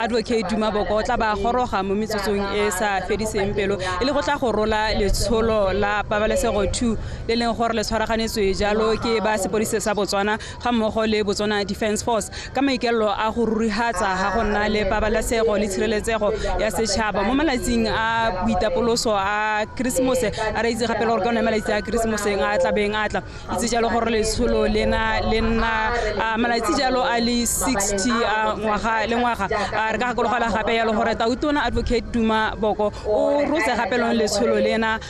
Advocate Duma Boko tla ba goroga mo metsotsong e sa fediseng pelo e le go tla go rola letsholo la Pabalesego 2 le leng gore le tshwaraganetswe jalo ke ba sepodisi sa Botswana ga mmogo le Botswana Defense Force ka maikelo a go rurihatsa ga go nna le pabalesego le tshireletsego ya setšhaba mo malatsing a boitapoloso a Christmas a re itse gape le gore ka one malatsi a Christmas a tlabeng a tla itse jalo gore letsholo le nna malatsi jalo a le 60 a ngwaga le ngwaga re ka gologala gape ya le gore tautona Advocate Duma Boko o rotse gape lone letsholo lena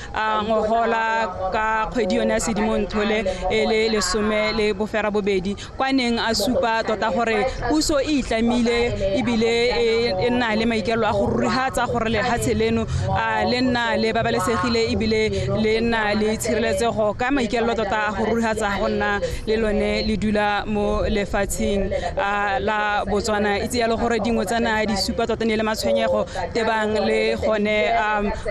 ngogola ka kgwedi yone ya Sedimonthole e le lesome le bofera bobedi kwa neng a supa tota gore puso e itlamile ebile e nna le maikelo a go rurihatsa gore lehatshe leno le nna le babalesegile ebile le nna le tshireletsego ka maikelo tota a go rurihatsa go nna le lone le dula mo lefatsheng la Botswana itse ya le gore dingwe tsana di supa tota ne le matshwenyego tebang le gone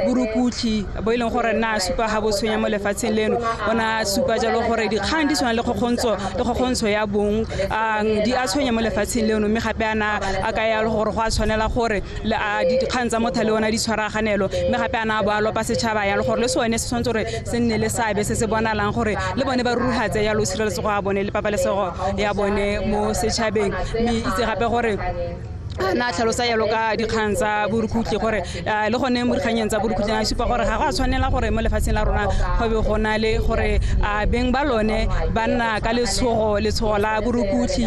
burukutli bo ileng gore na supa ga botshwenya mo lefatsheng leno ona supa jalo gore dikgang di tshwana le kgokgontsho ya bong di a tshwenya mo lefatsheng leno mme gape ana a ka ya le gore go a tshwanela gore dikgang tsa mothale ona di tshwaraganelo mme gape ana ba lopa setšhaba ya le gore le sone se tshwanetse gore se nne le sabe se se bonalang gore le bone ba ruruhatse ya lo tshireletsego ya bone le pabalesego ya bone mo setšhabeng mme itse gape gore na tlhalosa yalo ka dikgang tsa borukutli gore le gone mo dikganyeng tsa borukutli a supa gore ga go a tshwanela gore mo lefatsheng la rona go be go na le gore beng ba lone ba nna ka letshogo la borukutli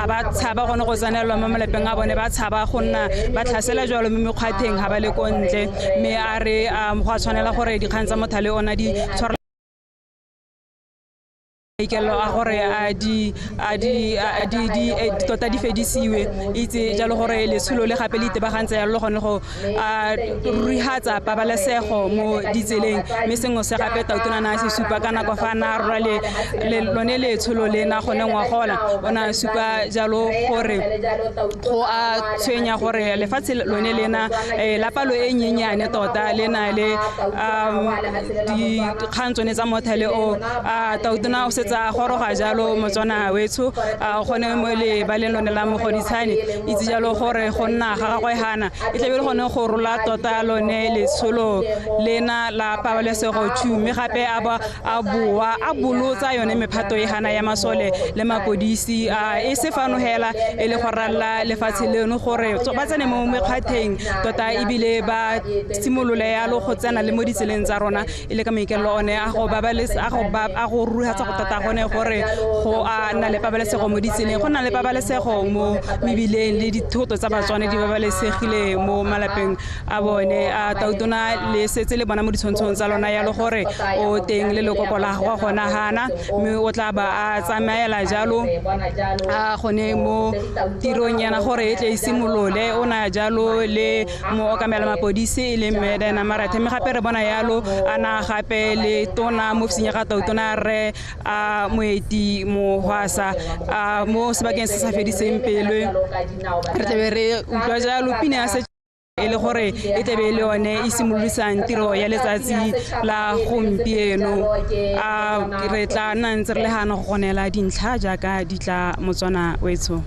ba tshaba gone go tsanelwa mo malapeng a bone ba tshaba go nna ba tlhasela jalo mo mekgwatheng ga ba le kontle mme a re go a tshwanela gore dikgang tsa mothale ona di tshwara ikelo a gore tota di fedisiwe itse jalo gore letsholo le gape le itebagantse ya le gone go rurihatsa pabalesego mo ditseleng mme sengwe se gape tautona na se supa ka nako fa na rora le lone letsholo le na gone ngwagola ona supa jalo gore go a tshwenya gore lefatshe lone lena la palo e nyenyane tota le na le dikgang tsone tsa mothale o tautona o tsa goroga jalo Motswana wetso gone mo le ba le lone la mogoditshane itse jalo gore go nna ga gagwe hana e tlebe le gone go rola tota lone letsholo lena la pabalesego 2 mme gape a bolotsa yone mephato e hana ya masole le mapodisi e se fano hela e le go ralla lefatshe leno gore ba tsene mo mekgatheng tota ebile ba simolole ya lo go tsena le mo ditseleng tsa rona e le ka maikelo one a go ruhatsa go tota gone gore go a nna le pabalesego mo ditseleng go nna le pabalesego mo mebileng le dithoto tsa Batswana di babalesegile mo malapeng a bone tautona le setse le bona mo ditshwantshong tsa lona ya le gore o teng le lekoko la go gona hana mme o tla ba a tsamaela jalo gone mo tirong yana gore e tle e simolole ona jalo le mo okamela mapodisi le Medena Marathe mme gape re bona yalo ana gape le tona mo ofising ya ga tautona re moeti mo hwasa mo sebakeng se sa fediseng pelo re tlabe re utlwa jalo pina ya se e le gore e tlabe le yone e simololisang tiro ya letsatsi la gompieno re tla nna ntse re le gana go gonela dintlha jaaka di tla Motswana wetso.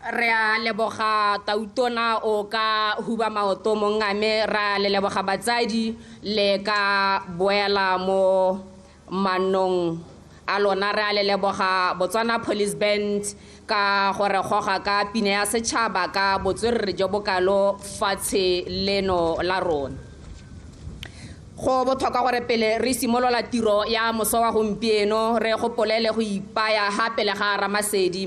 Re a leboga tautona o ka huba maoto mo ngame ra le leboga batsadi le ka boela mo manong a lona re a le leboga Botswana Police Band ka gore goga ka pine ya setšhaba ka botswerere jo bokalo fatshe leno la rona. Go botlhokwa gore pele re simolola tiro ya moso wa gompieno re gopolele go ipaya gape le ga Ramasedi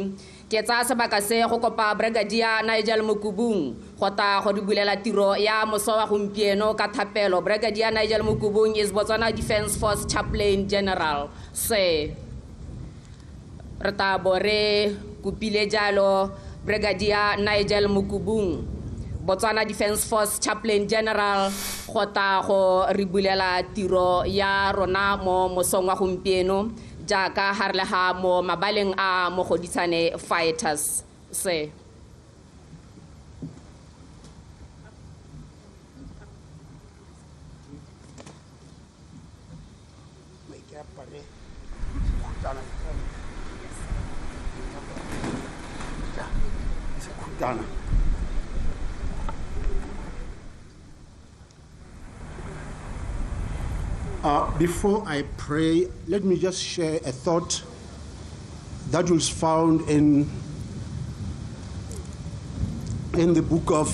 ke tsa sebaka se go kopa Brigadier Nigel Mukubung go ta go di bulela tiro ya moso wa gompieno ka thapelo. Brigadier Nigel Mukubung is Botswana Defence Force Chaplain General. Se re ta bore kupile jalo Brigadier Nigel Mukubung, Botswana Defence Force Chaplain General go ta go re bulela tiro ya rona mo mosong wa gompieno jaaka harleha mo mabaleng a mogodisane fighters. Se Before I pray, let me just share a thought that was found in the book of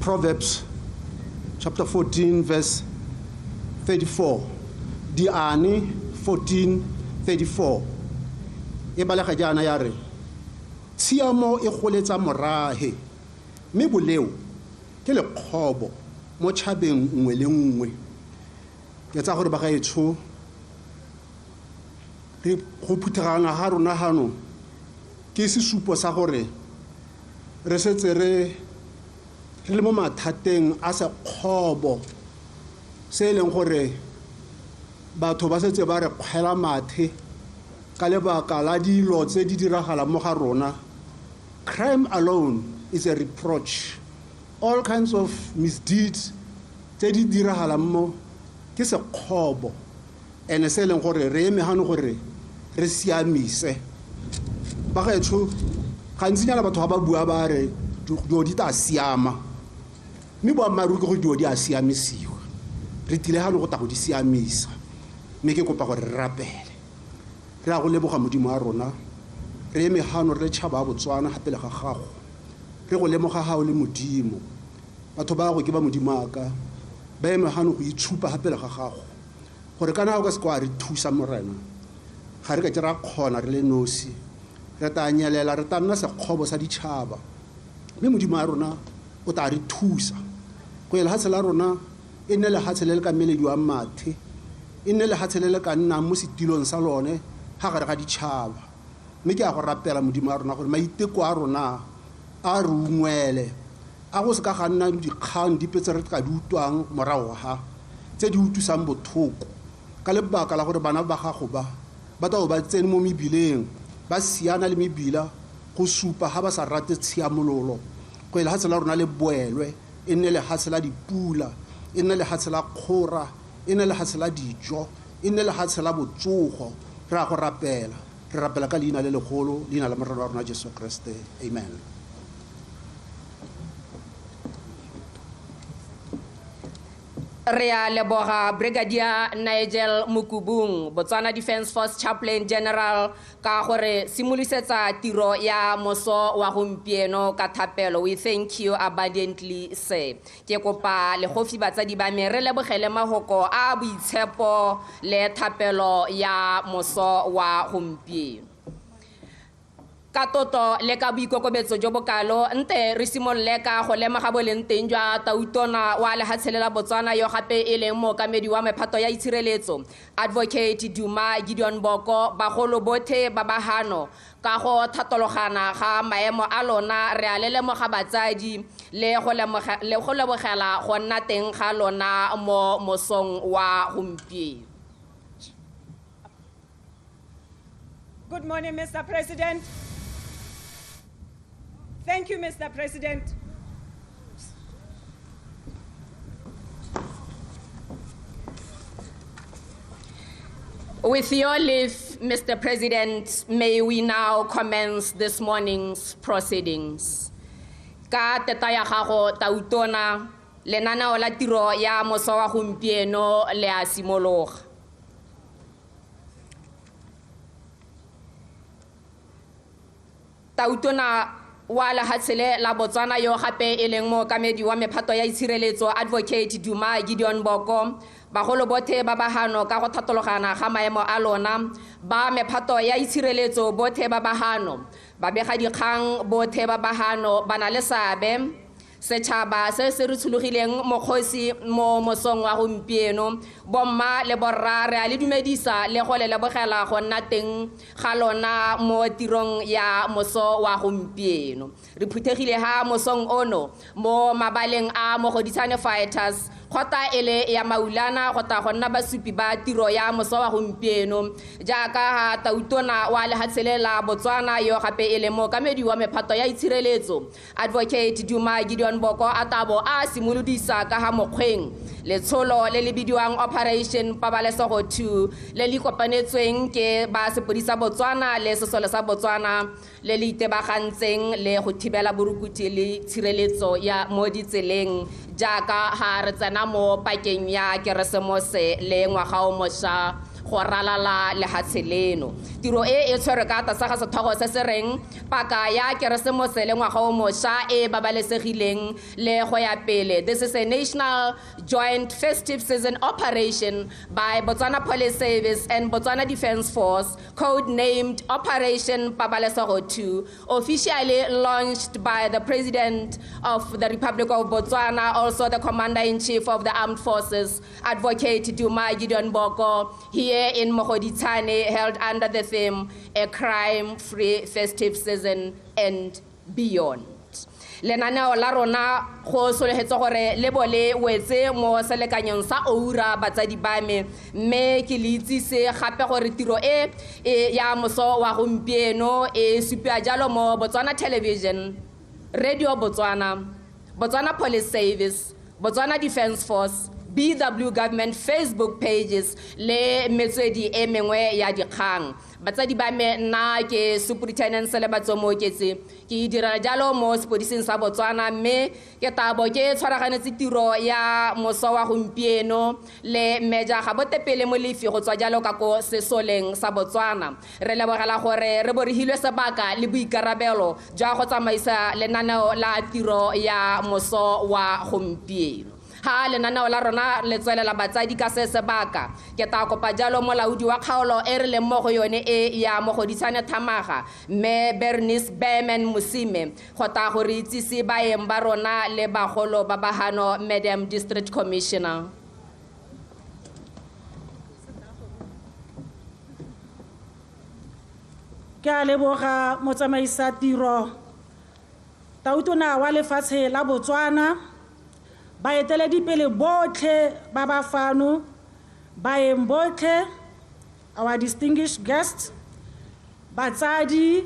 Proverbs, chapter 14, verse 34. Diani 14:34. E balega jana ya re tshiamo e goletsa morahe mme boleo ke lekgobo mo tšhabeng nngwe le nngwe. Ke tsa gore ba ga etsho re go phuthagana ga rona hano ke sesupo sa gore re setse re le mo mathateng a sekgobo se leng gore batho ba setse ba re kgwela mathe ka lebaka la dilo tse di diragala mo ga rona. Crime alone is a reproach. All kinds of misdeeds tse di diragala mo ke sekgobo ene se leng gore re eme gano gore re siamise. Ba ga etsho gantsinyana batho ga ba bua ba re dio di ta siama mme boammaaruri ke go dio di a siamisiwa. Re tile gano go ta go di siamisa mme ke kopa gore re rapele re a go leboga modimo wa rona re eme gano re tšhaba Botswana gape le ga gago re go lemoga ga o le modimo. Batho ba go ke ba modimo aka ba eme gano go itshupa gape le ga gago gore kana go ka se kwa re thusa morena ga re ka tšera kgona re le nosi re ta nyelela re ta nna sekgobo sa ditšhaba mme modimo wa rona o ta re thusa go ela hatshe la rona e nne le hatshe le ka meledi wa mathe e nne le hatshe le ka nna mo setilong sa lone ga gare ga ditšhaba mme ke a go rapela modimo wa rona gore maiteko a rona a re ungwele a go se ka ga nna dikgang dipe tse re ka di utlwang morago ga tse di utlwisang bothoko ka lebaka la gore bana ba gago ba tao ba tsene mo mebileng ba siana le mebila go supa ga ba sa rate tshiamololo go ela hatshe la rona le boelwe e nne le hatshe la dipula e nne le hatshe la kgora e nne le hatshe la dijo e nne le hatshe la botsogo re a go rapela re rapela ka leina le legolo leina la morena wa rona Jesu Kriste, amen. Re a leboga Brigadier Nigel Mukubung, Botswana Defence Force Chaplain General ka gore simolisetsa tiro ya moso wa gompieno ka thapelo. We thank you abundantly, sir. Ke kopa le gofi batsadi ba me re lebogele mahoko a boitshepo le thapelo ya moso wa gompieno. Ka toto le ka boikokobetso jo bokalo nte re simololle ka go lemoga boleng teng jwa tautona wa lehatshelela Botswana yo gape e leng mookamedi wa mephato ya itshireletso Advocate Duma Boko bagolo bothe ba bahano ka go thatologana ga maemo a lona re a le lemoga batsadi le go lebogela go nna teng ga lona mo mosong wa gompieno. Good morning, Mr. President. Thank you, Mr. President. With your leave, Mr. President, may we now commence this morning's proceedings. Ka teta ya gago tautona lenaneo la tiro ya moso wa gompieno le a simologa. Tautona wa lehatshele la Botswana yo gape e leng mookamedi wa mephato ya itshireletso Advocate Duma Boko bagolo bothe ba bahano ka go thatologana ga maemo a lona ba mephato ya itshireletso bothe ba bahano ba bega dikgang bothe ba bahano bana le sabe setšhaba se se re tshulogileng mokgosi mo mosong wa gompieno bomma le borra re a le dumedisa le go le lebogela go nna teng ga lona mo tirong ya moso wa gompieno re phuthegile ha mosong ono mo mabaleng a mogodisane fighters kgota ele ya maulana gota go nna basupi ba tiro ya moso wa gompieno jaaka ha tautona wa lehatshele la Botswana yo gape ele mookamedi wa mephato ya itshireletso Advocate Duma Boko atabo a simolodisa ka ha mokgweng letsholo le le bidiwang Operation Pabalesego 2 le le kopanetsweng ke ba sepodisa Botswana le sesole sa Botswana le le itebagantseng le go thibela borukuthi le tshireletso ya mo ditseleng jaaka ha re tsena mo pakeng ya Keresemose le ngwaga o mošwa go ralala lehatsheleno tiro e tshwere ka tlase ga sethogo se se reng paka ya Keresemose le ngwaga o mošwa e babalesegileng le go ya pele. This is a national joint festive season operation by Botswana Police Service and Botswana Defence Force, code-named Operation Pabalesego 2, officially launched by the President of the Republic of Botswana, also the Commander-in-Chief of the Armed Forces, Advocate Duma Boko, here in Mogoditane, held under the theme, A Crime-Free Festive Season and Beyond. Lenaneo la rona go solegetsa gore le bole wetse mo selekanyong sa oura batsadi ba me mme ke le itsise gape gore tiro e ya moso wa gompieno e supia jalo mo Botswana Television, Radio Botswana, Botswana Police Service, Botswana Defence Force, BW Government Facebook pages le metswedi e mengwe ya dikgang. Batsadi ba me nna ke Superintendent Selebatso Moketse ke dira jalo mo sepodising sa Botswana mme ke tabo ke tshwaraganetse tiro ya moso wa gompieno le meja ga botepele mo lefi go tswa jalo ka ko sesoleng sa Botswana re lebogela gore re borihilwe sebaka le boikarabelo jwa go tsamaisa lenaneo la tiro ya moso wa gompieno. Ha lenaneo la rona le tswelela batsadi ka se sebaka ke ta kopa jalo molaodi wa kgaolo e re leng mo go yone e ya Mogodisane Thamaga mme Bernice Berman Musime go ta go re itsise baeng ba rona le bagolo ba bahano Madam District Commissioner. Ke a leboga motsamaisa tiro tautona wa lefatshe la Botswana baeteledipele botlhe ba bafano baeng botlhe, our distinguished guests, batsadi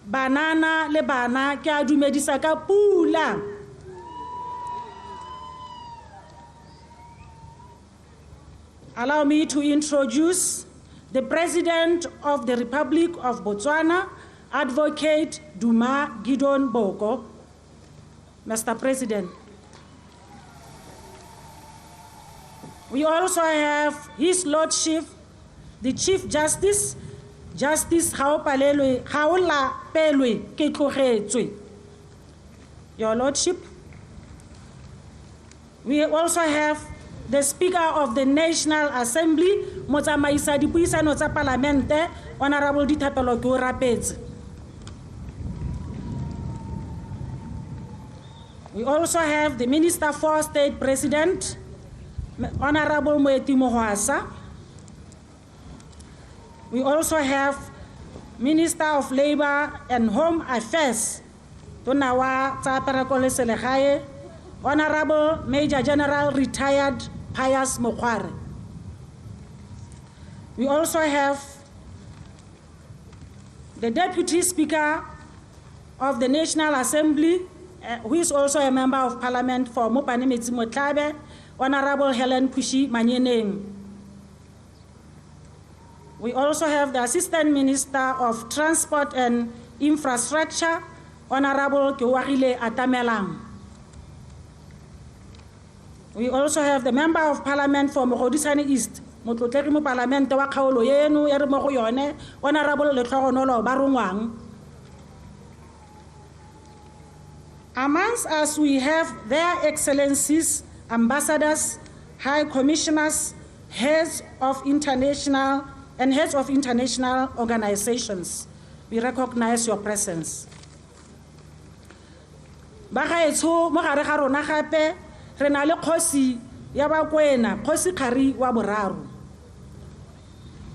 banana le bana ke a dumedisa ka pula. Allow me to introduce the President of the Republic of Botswana, Advocate Duma Boko. Mr. President. We also have His Lordship, the Chief Justice, Justice Haola Pelwe Ketlogetswe. Your Lordship. We also have the Speaker of the National Assembly, Motsamaisa Dipuisano tsa Parlamente, Honorable Dithapelo Rapetse. We also have the Minister for State President, Honorable Moeti Mohwasa. We also have Minister of Labor and Home Affairs, Tonawa Tsaperakole Selegae, Honorable Major General Retired Pius Mokware. We also have the Deputy Speaker of the National Assembly, who is also a Member of Parliament for Mopane Metsi Motlabe, Honorable Helen Pushi Manyeneng. We also have the Assistant Minister of Transport and Infrastructure, Honorable Kewagile Atamelang. We also have the Member of Parliament for Mogodisane East, Motlotlegi mo Parliament wa kgaolo yeno e re mo go yone, Honorable Letlhogonolo Barungwang. Amongst us, we have their excellencies, ambassadors, high commissioners, heads of international organizations. We recognize your presence. Bagaetsho mo gare ga rona gape re na le kgosi ya Bakwena, kgosi Khari wa boraro.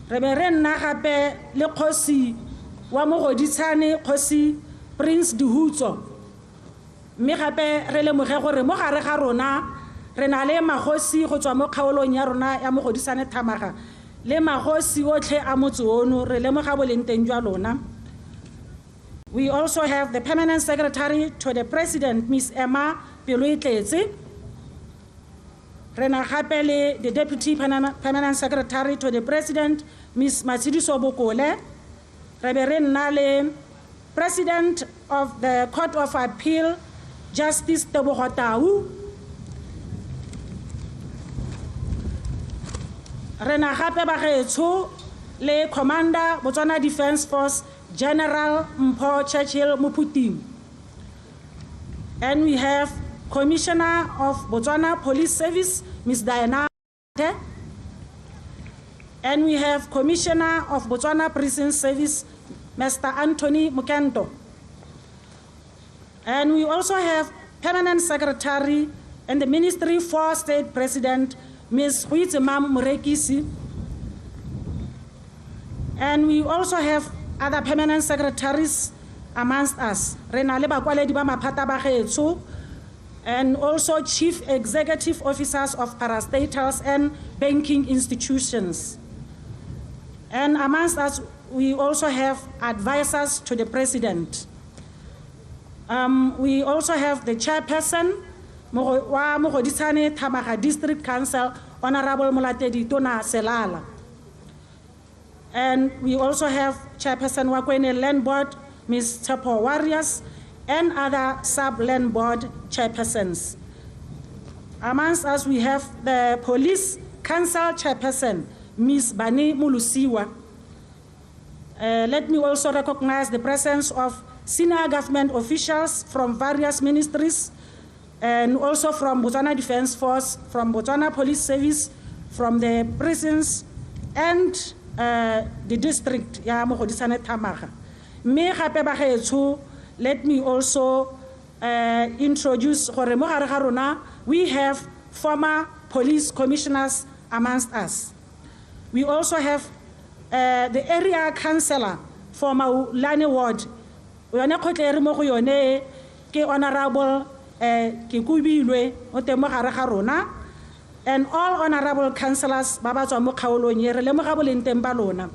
Re be re nna gape le kgosi wa Mogodisane, kgosi Prince Dihutso. Mme gape re lemoge gore mo gare ga rona re na le magosi go tswa mo kgaolong ya rona ya Mogodisane Thamaga le magosi otlhe a motse ono re lemoga boleng teng jwa lona. We also have the Permanent Secretary to the President, Ms. Emma Peloitletse. Re na gape le the Deputy Permanent Secretary to the President, Ms. Matsidiso Bokole. Re be re nna le President of the Court of Appeal, Justice Tebogo Tau. Re na gape bagaetsho le Commander Botswana Defence Force, General Mpho Churchill Muputing. And we have Commissioner of Botswana Police Service, Ms. Diana. And we have Commissioner of Botswana Prison Service, Mr. Anthony Mukento. And we also have Permanent Secretary and the Ministry for State President, Ms. Huitsimam Murekisi. And we also have other permanent secretaries amongst us. Rena le bakwaledi ba maphata ba gaetsho, and also chief executive officers of parastatals and banking institutions. And amongst us, we also have advisors to the president. We also have the chairperson wa Mogodisane Thamaga District Council, Honorable Molatedi Tona Selala. And we also have Chairperson Wakwene Land Board, Ms. Tapo Warriors, and other sub-land board chairpersons. Amongst us, we have the Police Council Chairperson, Ms. Bani Mulusiwa. Let me also recognize the presence of senior government officials from various ministries, and also from Botswana Defence Force, from Botswana Police Service, from the prisons, and the district ya Mogodisane Thamaga. Me gape ba gaetsho, let me also introduce gore mo gare ga rona we have former police commissioners amongst us. We also have the area councillor for Maulane Ward. Yone khotle re mo go yone ke Honorable Kikubilwe o te mo gare ga rona. And all honorable councillors ba ba tswa mo kgaolong ye re lemoga boleng teng ba lona.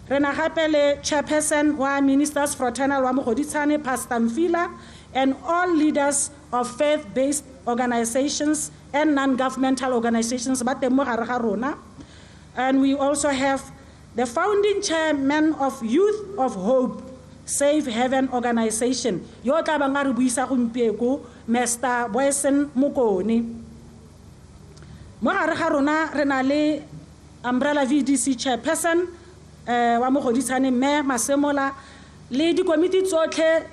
Re na gape le chairperson wa Ministers Fraternal wa Mogodisane, Pastor Mfila, and all leaders of faith-based organizations and non-governmental organizations ba teng mo gare ga rona. And we also have the founding chairman of Youth of Hope, Save Heaven organization, yo tla ba nga re buisa gompieko, Mr. Boysen Mokone. Mo gare ga rona re na le Umbrella VDC chairperson wa Mogodisane Mme Masemola le di-committee tsotlhe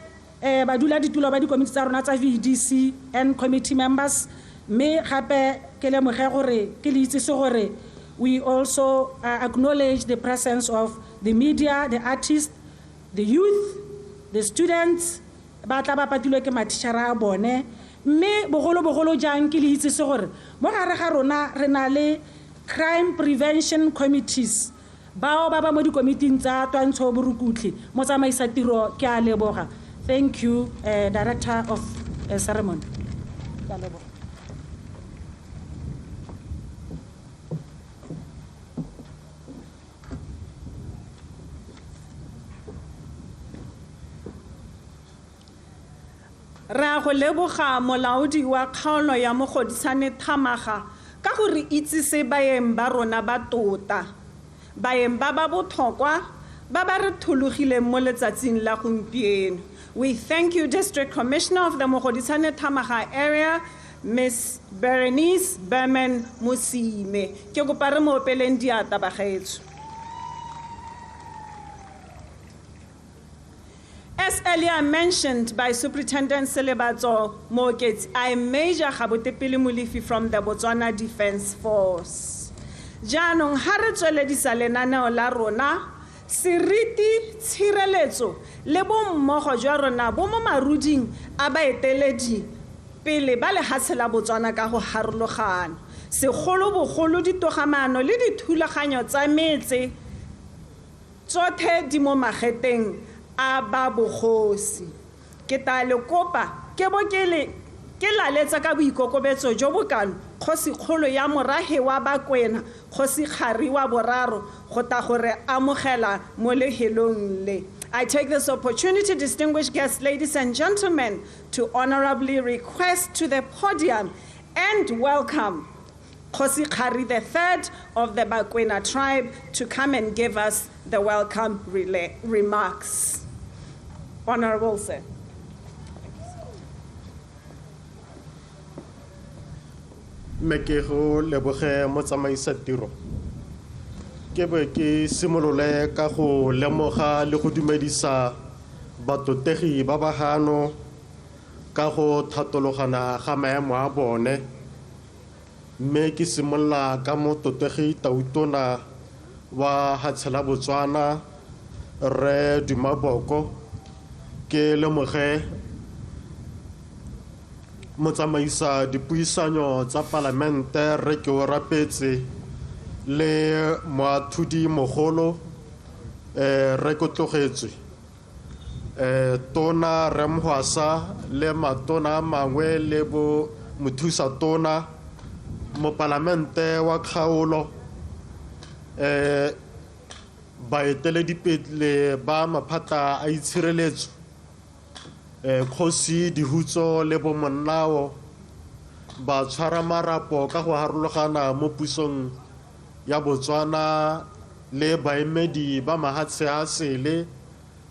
badula ditulo ba di-committee tsa rona tsa VDC and committee members. Me gape ke lemoge gore ke le itse se gore we also acknowledge the presence of the media, the artists, the youth, the students ba tla ba patilwe ke matishara a bone. Me bogolo jang ke le itse se gore mo gare ga rona re na le crime prevention committees bao ba ba mo di-committing tsa twantsho borukutli mo tsamaisa tiro ke a leboga. Thank you, Director of Ceremony. Ke a leboga. Ra go leboga molaodi wa kgaolo ya Mogodisane Thamaga ka gore itse se baeng ba rona ba tota. baeng ba ba botlhokwa ba ba re thologileng mo letsatsing la gompieno. We thank you, District Commissioner of the Mogoditshane Tamaga area, Ms. Berenice Berman Musime. Ke kopa re mo opeleng diatla bagaetsho. As earlier mentioned by Superintendent Selebato Moketsi, I am Major Gabotepele Molefi from the Botswana Defence Force. Jaanong ha re tsweledisa lenaneo la rona, seriti tshireletso le bommogo jwa rona bo mo maruding a baeteledi pele ba lehatshe la Botswana ka go harologana, segolobogolo ditogamano le dithulaganyo tsa metse tsotlhe di mo mageteng a ba bogosi. Ke ta le kopa ke bo ke laletsa ka boikokobetso jo bokalo kgosikgolo ya morahe wa Bakwena, Kgosikgari wa boraro go ta gore amogela mo lehelong le. I take this opportunity, distinguished guests, ladies and gentlemen, to honorably request to the podium and welcome Kgosikgari III of the Bakwena tribe to come and give us the welcome remarks. Honorable sir. Mekego leboge motsamaisa tiro. Ke be ke simolole ka go lemoga le go dumedisa batotegi ba bagano ka go thatologana ga maemo a bone, mme ke simolla ka mototegi tautona wa Hatshela Botswana re Duma Boko. Ke lemoge motsamaisa dipuisanyo tsa palamente re ke o rapetse le moathudi mogolo re ko tlogetswe tona Remhwasa le matona a mangwe le bo mothusa tona mo palamente wa kgaolo baeteledipele ba maphata a itshireletso Kgosi Dihutso le bo monnao ba tshwara marapo ka go harologana mo pusong ya Botswana le baemedi ba mahatshe a sele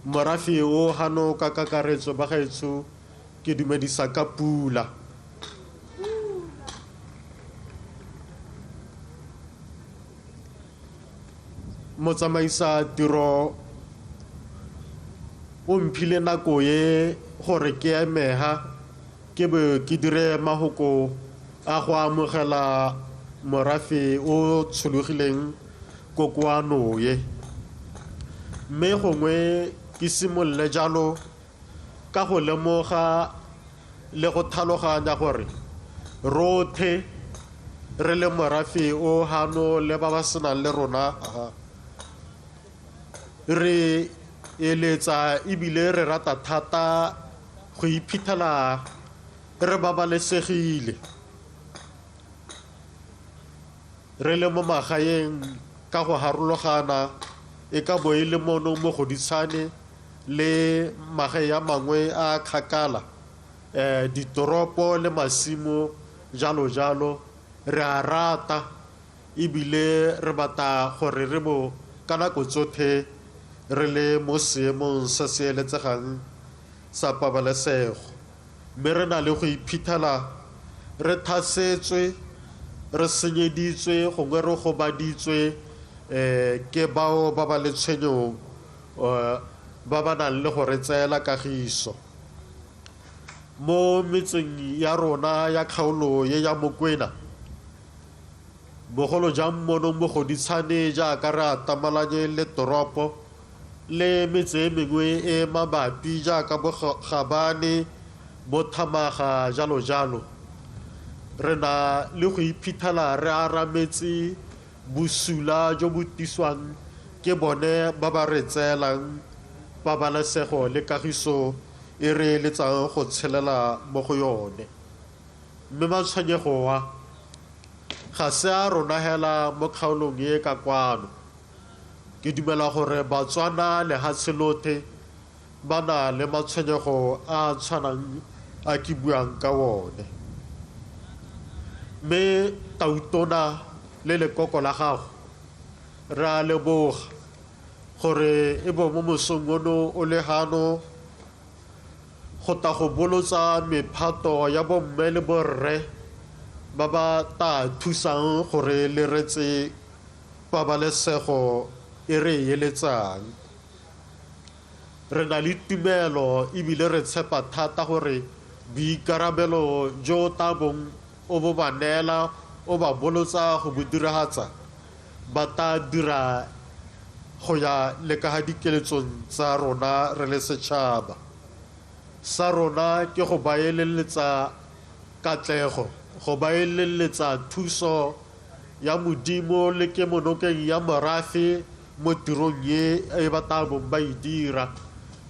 morafe o hano ka kakaretso ba gaetsho ke dumedisa ka pula. Motsamaisa tiro o mphile nako ye gore ke emeha ke be ke dire mahoko a go amogela morafe o tshologileng kokoano ye, mme gongwe ke simolle jalo ka go lemoga le go tlhaloganya gore rothe re le morafe o hano le ba ba senang le rona re eletsa ebile re rata thata go iphitlhela re babalesegile re le mo magaeng ka go harologana e ka bo e le mono mo Goditshane le magae a mangwe a kgakala ditoropo le masimo jalo jalo re a rata ebile re bata gore re bo ka nako tsotlhe re le mo seemong se se eletsegang sa pabalesego, mme re na le go iphitlhela re thasetswe re senyeditswe gongwe re gobaditswe ke bao ba ba le tshwenyong ba ba nang le go re tseela kagiso mo metseng ya rona ya kgaolo ye ya Mokwena, bogolo jang mono mo Goditshane jaaka re atamalanye le toropo le metse mengwe e mabapi jaaka bo Gabane bo Thamaga jalo jalo. Re na le go iphitlhela re arametse bosula jo bo tiswang ke bone ba ba re tseelang pabalesego le kagiso e re eletsang go tshelela mo go yone, mme matshwenyego wa ga se a rona hela mo kgaolong e ka kwano. Ke dumela gore Batswana le Hatselothe ba na le matshwenyego a tshwanang a ke buang ka one, mme tautona le lekoko la gago ra leboga gore e bo mo mosong ono o le hano go ta go bolotsa mephato ya bomme le borre ba ba ta thusang gore le retse pabalesego e re eletsang. Re na le tumelo ebile re tshepa thata gore boikarabelo jo tabong o bo ba neela o ba bolotsa go bo diragatsa ba ta dira go ya le ka ga dikeletsong tsa rona re le setšhaba sa rona ke go ba eleletsa katlego go ba eleletsa thuso ya modimo le ke monokeng ya morafe mo tirong ye e ba tabong ba e dira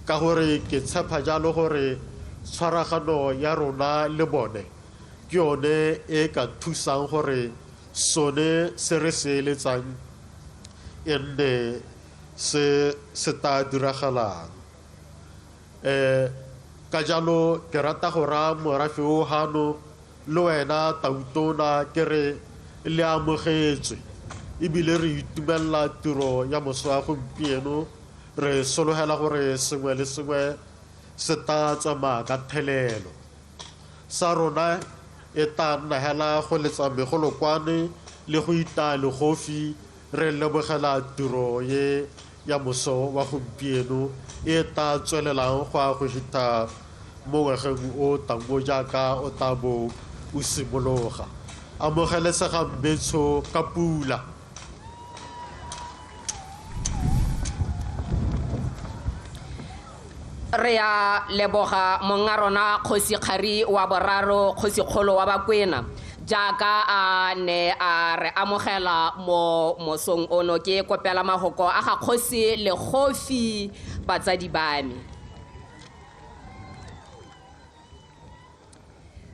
ka gore ke tshepa jalo gore tshwaragano ya rona le bone ke yone e ka thusang gore sone se re se eletsang e nne se ta diragalang. Ka jalo ke rata go raya morafe o hano le wena tautona ke re le amogetswe ebile re itumelela tiro ya moso wa gompieno re sologela gore sengwe le sengwe se ta tsamaya ka thelelo sa rona e ta nna hela go letsa megolokwane le go ita legofi re lebogela tiro ye ya moso wa gompieno e ta tswelelang go a go hita mo ngwageng o tango jaaka o tabo o simologa. Amogelesega mbetsho ka pula. Re a leboga monga rona Kgosigadi wa boraro Kgosigolo wa Bakwena jaaka a ne a re amogela mo mosong ono ke kopela mahoko a ga kgosi le gofi batsadi ba me.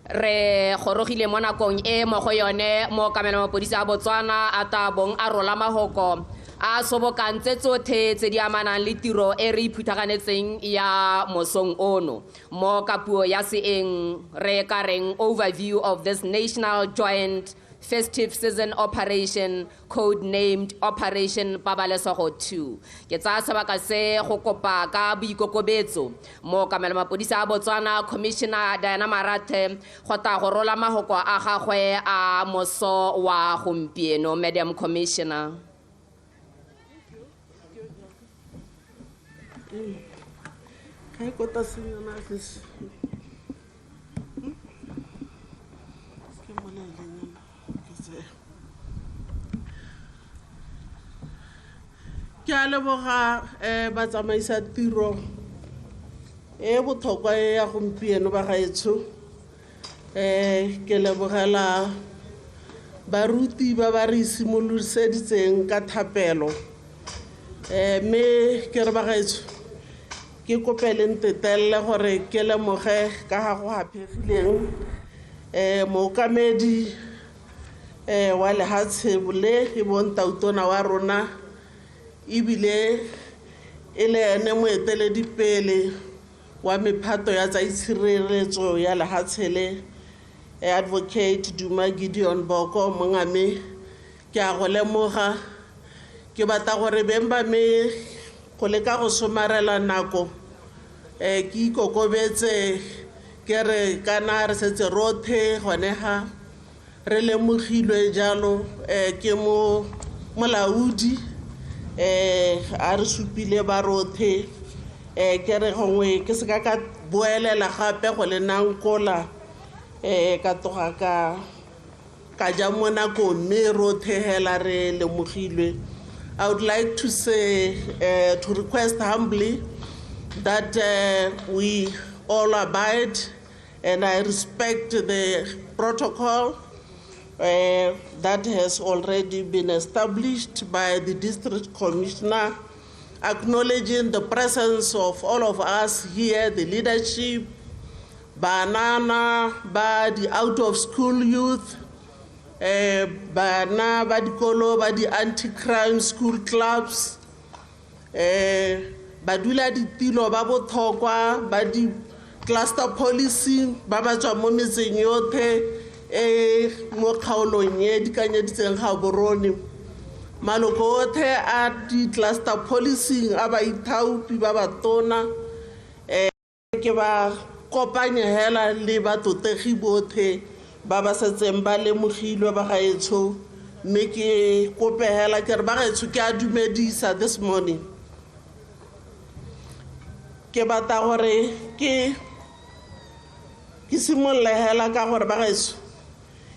Re gorogile mo nakong e mo go yone mo kamela mapodisa a Botswana a tabong a rola mahoko a sobokantse tsotlhe tse di amanang le tiro e re iphuthaganetseng ya mosong ono mo ka puo ya seeng re ka reng overview of this national joint festive season operation code-named Operation Pabalesego 2. Ke tsaya sebaka se go kopa ka boikokobetso mo kamela mapodisa a Botswana Commissioner Diana Marathe go ta go rola mahoko a gagwe a moso wa gompieno. Madam Commissioner. Kai kota senyana this. Ke a leboga batsamaisa tiro e botlhokwa ya gompieno ba gaetsho ke lebogela baruti ba ba re simoloseditseng ka thapelo me ke re ba gaetsho ke kopele ntetelle gore ke lemoge ka ga go hapegileng mookamedi wa lehatshe bole e bontautona wa rona ibile e le ene moeteledipele wa mephato ya tsa itshireletso ya lehatshele Advocate Duma Boko mongame ke a go lemoga ke batla gore beng ba me go leka go somarela nako ke ikokobetse ke re kana re setse rothe gone ga re lemogilwe jalo ke mo molaodi a re supile ba rothe ke re gongwe ke se ka boelela gape go le nankola ka toga ka ja mo nakong mme rothe hela re lemogilwe. I would like to say, to request humbly that we all abide and I respect the protocol that has already been established by the district commissioner, acknowledging the presence of all of us here, the leadership, banana, ba the out of school youth, bana ba dikolo ba di anti-crime school clubs, badula ditilo ba botlhokwa ba di cluster policing ba ba tswa mo metseng yotlhe mo kgaolong e dikanyeditseng ga borone maloko otlhe a di-cluster policing a baithaopi ba batona ke ba kopanye hela le batotegi botlhe ba ba setseng ba lemogilwe ba gaetsho mme ke kope hela ke re ba gaetsho ke a dumedisa this morning ke batla gore ke simololle hela ka gore ba gaetsho.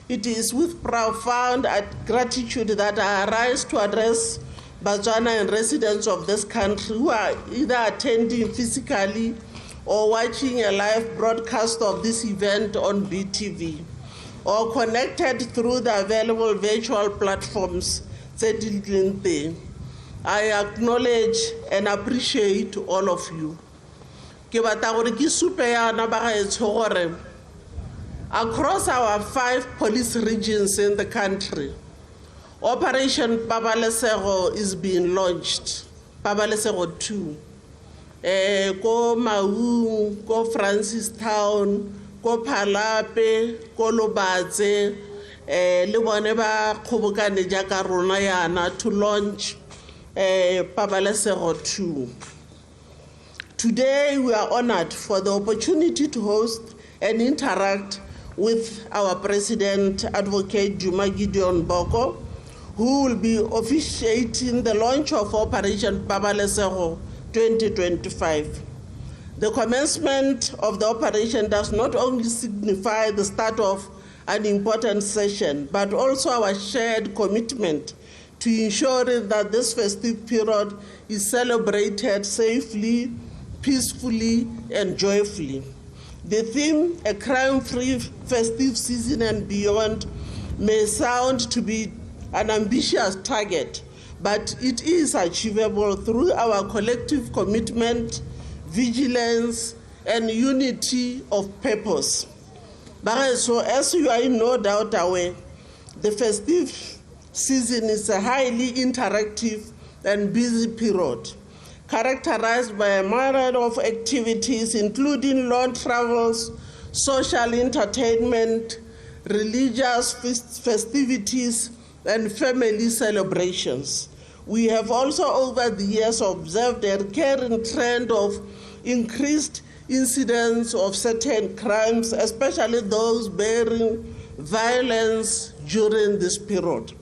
It is with profound gratitude that I arise to address Botswana and residents of this country who are either attending physically or watching a live broadcast of this event on BTV or connected through the available virtual platforms. I acknowledge and appreciate all of you. Across our 5 police regions in the country, Operation Pabalesego is being launched, Pabalesego 2. Ko Maung, ko Francistown, ko Phalape, ko Lobatse, le bone ba kgobokane jaaka rona yana to launch Pabalesego 2. Today we are honored for the opportunity to host and interact with our President, Advocate Duma Boko, who will be officiating the launch of Operation Pabalesego 2025. The commencement of the operation does not only signify the start of an important session, but also our shared commitment to ensuring that this festive period is celebrated safely, peacefully, and joyfully. The theme, a crime-free festive season and beyond, may sound to be an ambitious target, but it is achievable through our collective commitment, vigilance, and unity of purpose. So as you are in no doubt aware, the festive season is a highly interactive and busy period, characterized by a myriad of activities, including long travels, social entertainment, religious festivities, and family celebrations. We have also over the years observed a recurring trend of increased incidents of certain crimes, especially those bearing violence during this period.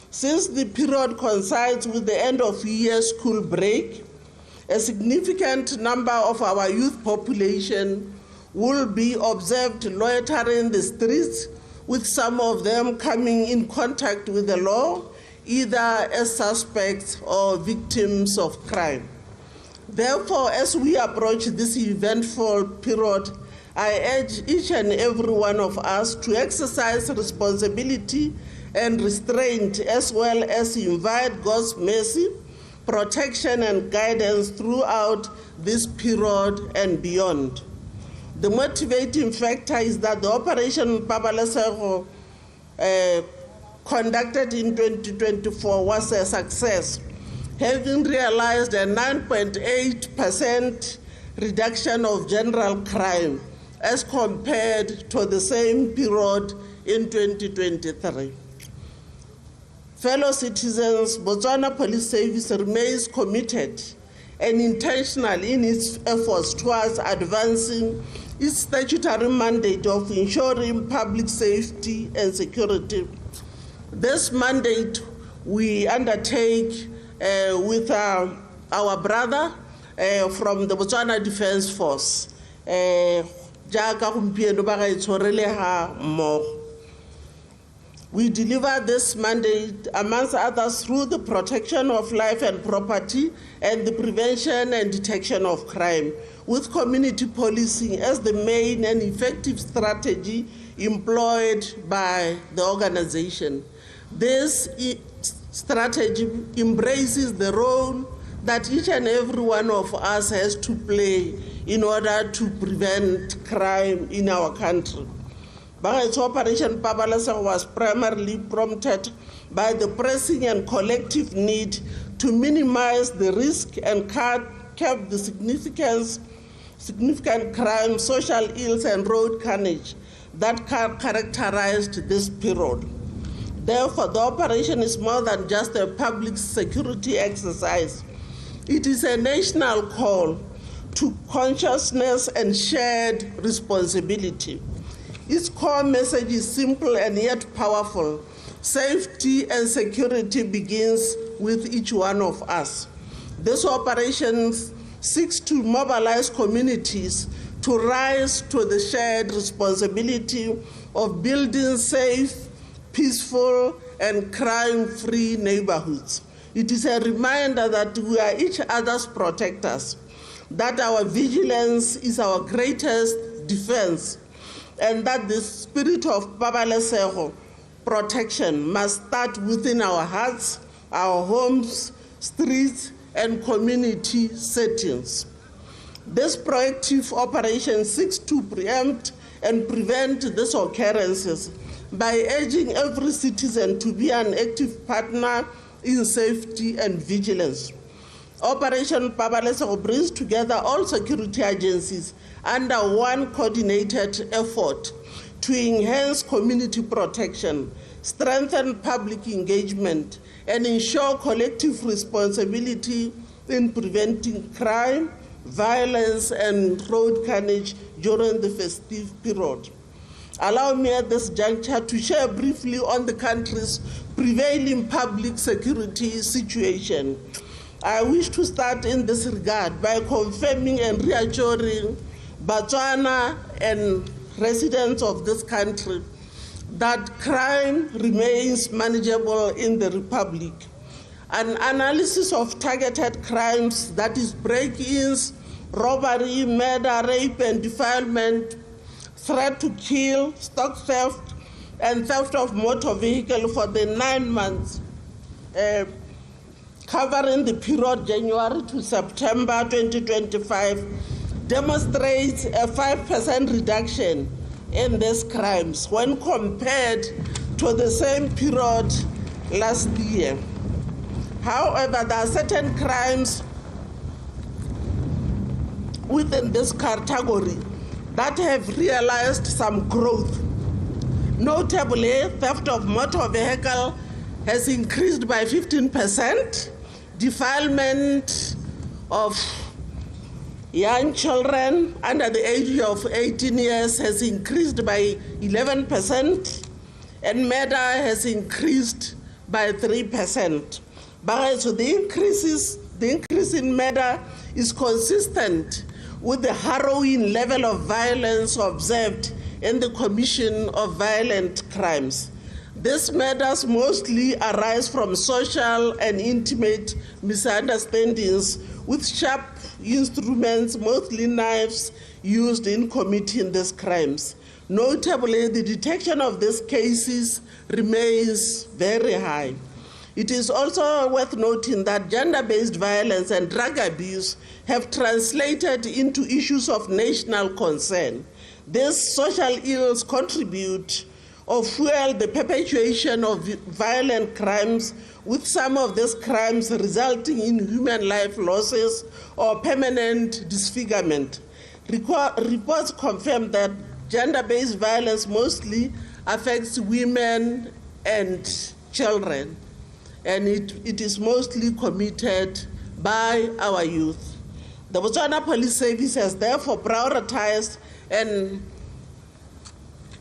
Since the period coincides with the end of year school break, a significant number of our youth population will be observed loitering the streets, with some of them coming in contact with the law, either as suspects or victims of crime. Therefore, as we approach this eventful period, I urge each and every one of us to exercise responsibility and restraint, as well as invite God's mercy, protection, and guidance throughout this period and beyond. The motivating factor is that the Operation Pabalesego conducted in 2024 was a success, having realized a 9.8% reduction of general crime as compared to the same period in 2023. Fellow citizens, Botswana Police Service remains committed and intentional in its efforts towards advancing its statutory mandate of ensuring public safety and security. This mandate we undertake with our brother from the Botswana Defence Force. We deliver this mandate, amongst others, through the protection of life and property and the prevention and detection of crime, with community policing as the main and effective strategy employed by the organization. This strategy embraces the role that each and every one of us has to play in order to prevent crime in our country. Its Operation Pabalesego was primarily prompted by the pressing and collective need to minimize the risk and curb the significant crime, social ills, and road carnage that characterized this period. Therefore, the operation is more than just a public security exercise. It is a national call to consciousness and shared responsibility. Its core message is simple and yet powerful. Safety and security begins with each one of us. This operation seeks to mobilize communities to rise to the shared responsibility of building safe, peaceful, and crime-free neighborhoods. It is a reminder that we are each other's protectors, that our vigilance is our greatest defense, and that the spirit of Pabalesego protection must start within our hearts, our homes, streets, and community settings. This proactive operation seeks to preempt and prevent these occurrences by urging every citizen to be an active partner in safety and vigilance. Operation Pabalesego brings together all security agencies under one coordinated effort to enhance community protection, strengthen public engagement, and ensure collective responsibility in preventing crime, violence, and road carnage during the festive period. Allow me at this juncture to share briefly on the country's prevailing public security situation. I wish to start in this regard by confirming and reassuring Botswana and residents of this country that crime remains manageable in the Republic. An analysis of targeted crimes, that is break-ins, robbery, murder, rape, and defilement, threat to kill, stock theft, and theft of motor vehicle for the 9 months covering the period January to September 2025, demonstrates a 5% reduction in these crimes when compared to the same period last year. However, there are certain crimes within this category that have realized some growth. Notably, theft of motor vehicle has increased by 15%, defilement of young children under the age of 18 years has increased by 11%, and murder has increased by 3%. But so the increase in murder is consistent with the harrowing level of violence observed in the commission of violent crimes. These murders mostly arise from social and intimate misunderstandings with sharp instruments, mostly knives, used in committing these crimes. Notably, the detection of these cases remains very high. It is also worth noting that gender-based violence and drug abuse have translated into issues of national concern. These social ills contribute or fuel the perpetuation of violent crimes, with some of these crimes resulting in human life losses or permanent disfigurement. Reports confirm that gender-based violence mostly affects women and children, and it is mostly committed by our youth. The Botswana Police Service has therefore prioritized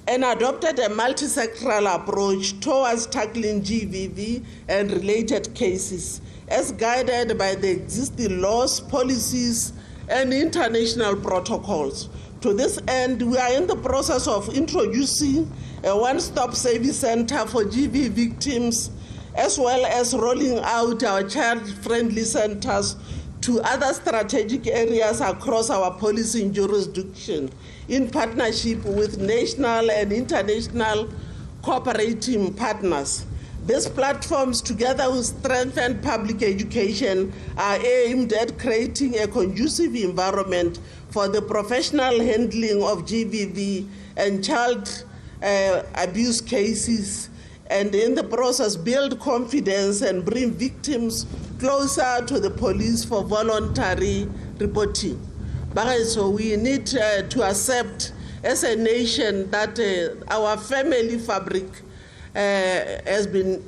and adopted a multi-sectoral approach towards tackling GBV and related cases, as guided by the existing laws, policies, and international protocols. To this end, we are in the process of introducing a one-stop service center for GBV victims, as well as rolling out our child-friendly centers to other strategic areas across our policing jurisdiction, in partnership with national and international cooperating partners. These platforms, together with strengthened public education, are aimed at creating a conducive environment for the professional handling of GBV and child abuse cases, and in the process build confidence and bring victims closer to the police for voluntary reporting. So we need to accept as a nation that our family fabric has been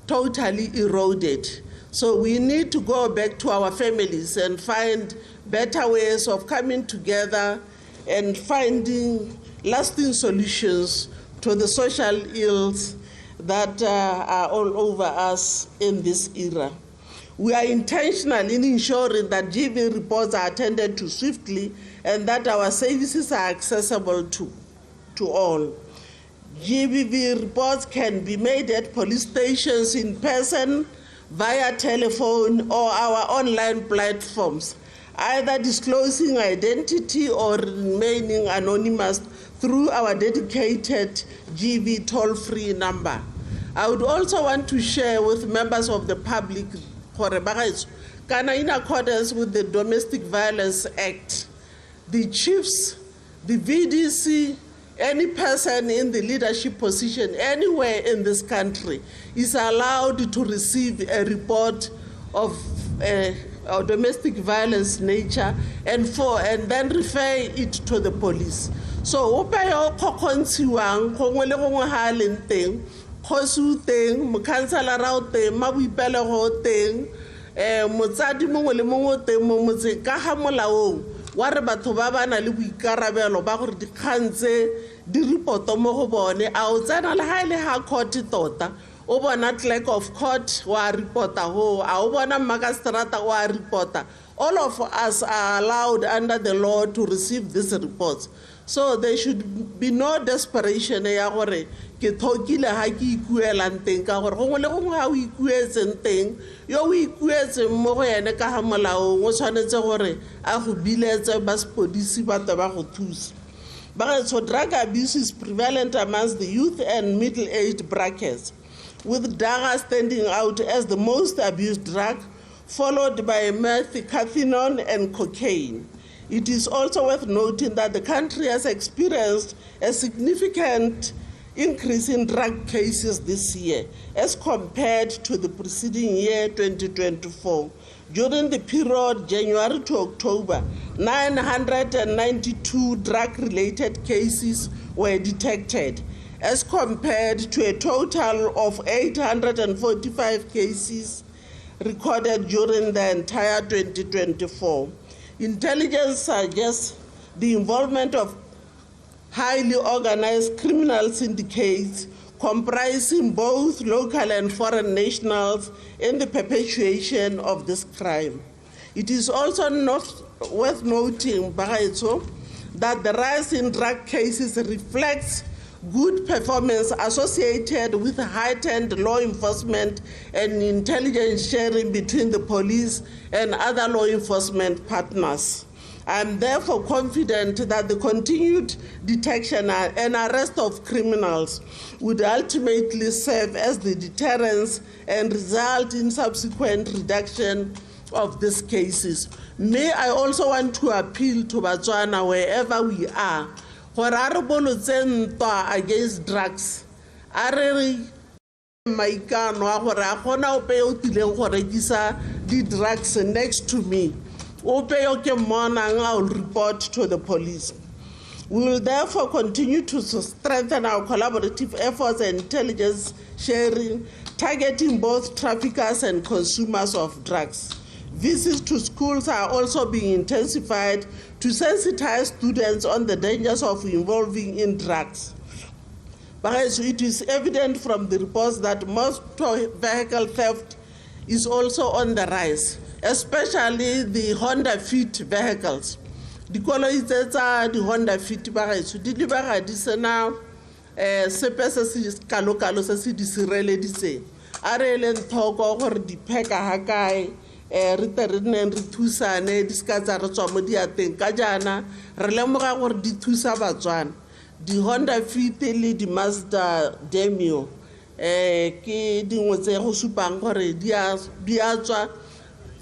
totally eroded. So we need to go back to our families and find better ways of coming together and finding lasting solutions to the social ills that are all over us in this era. We are intentional in ensuring that GV reports are attended to swiftly and that our services are accessible to all. GBV reports can be made at police stations in person, via telephone or our online platforms, either disclosing identity or remaining anonymous through our dedicated GV toll-free number. I would also want to share with members of the public, in accordance with the Domestic Violence Act, the chiefs, the VDC, any person in the leadership position anywhere in this country is allowed to receive a report of domestic violence nature and then refer it to the police. So upeyo kokontsiwang gongwe le gongwe ha leng teng, khosu teng, mokhanselara o teng, mabuipelego teng, motsadi mongwe le mongwe teng mo motseng ka ga molaong wa re batho ba bana le boikarabelo ba gore dikgang tse di reporto mo go bone a o tsena le ha ile ha court tota o bona clerk of court wa reporta ho a o bona magistrata wa reporta. All of us are allowed under the law to receive these reports. So there should be no desperation ya gore ke thokile ha ke ikuelang teng ka gore gongwe le gongwe ha o ikuetseng teng yo o ikuetseng mo go ene ka ga molao o tshwanetse gore a go biletse ba sepodisi ba ba go thusa. So drug abuse is prevalent amongst the youth and middle-aged brackets, with dagga standing out as the most abused drug, followed by methamphetamine and cocaine. It is also worth noting that the country has experienced a significant increase in drug cases this year as compared to the preceding year, 2024. During the period January to October, 992 drug-related cases were detected, as compared to a total of 845 cases recorded during the entire 2024. Intelligence suggests the involvement of highly organized criminal syndicates comprising both local and foreign nationals in the perpetuation of this crime. It is also worth noting, that the rise in drug cases reflects good performance associated with heightened law enforcement and intelligence sharing between the police and other law enforcement partners. I am therefore confident that the continued detection and arrest of criminals would ultimately serve as the deterrence and result in subsequent reduction of these cases. May I also want to appeal to Botswana, wherever we are, against drugs. The drugs next to me. I'll report to the police. We will therefore continue to strengthen our collaborative efforts and intelligence sharing, targeting both traffickers and consumers of drugs. Visits to schools are also being intensified to sensitize students on the dangers of involving in drugs. But it is evident from the reports that motor vehicle theft is also on the rise, especially the Honda Fit vehicles. The Honda Fit vehicles, sepe se se kalo-kalo se se di sireleditse a re eleng thoko gore di pheka ha kae re tle re neng re thusane di ska tsa re tswa mo diateng ka jana re lemoga gore di thusa Batswana. Di Honda Fit le di Mazda Demio ke dingwe tse go supang gore di a tswa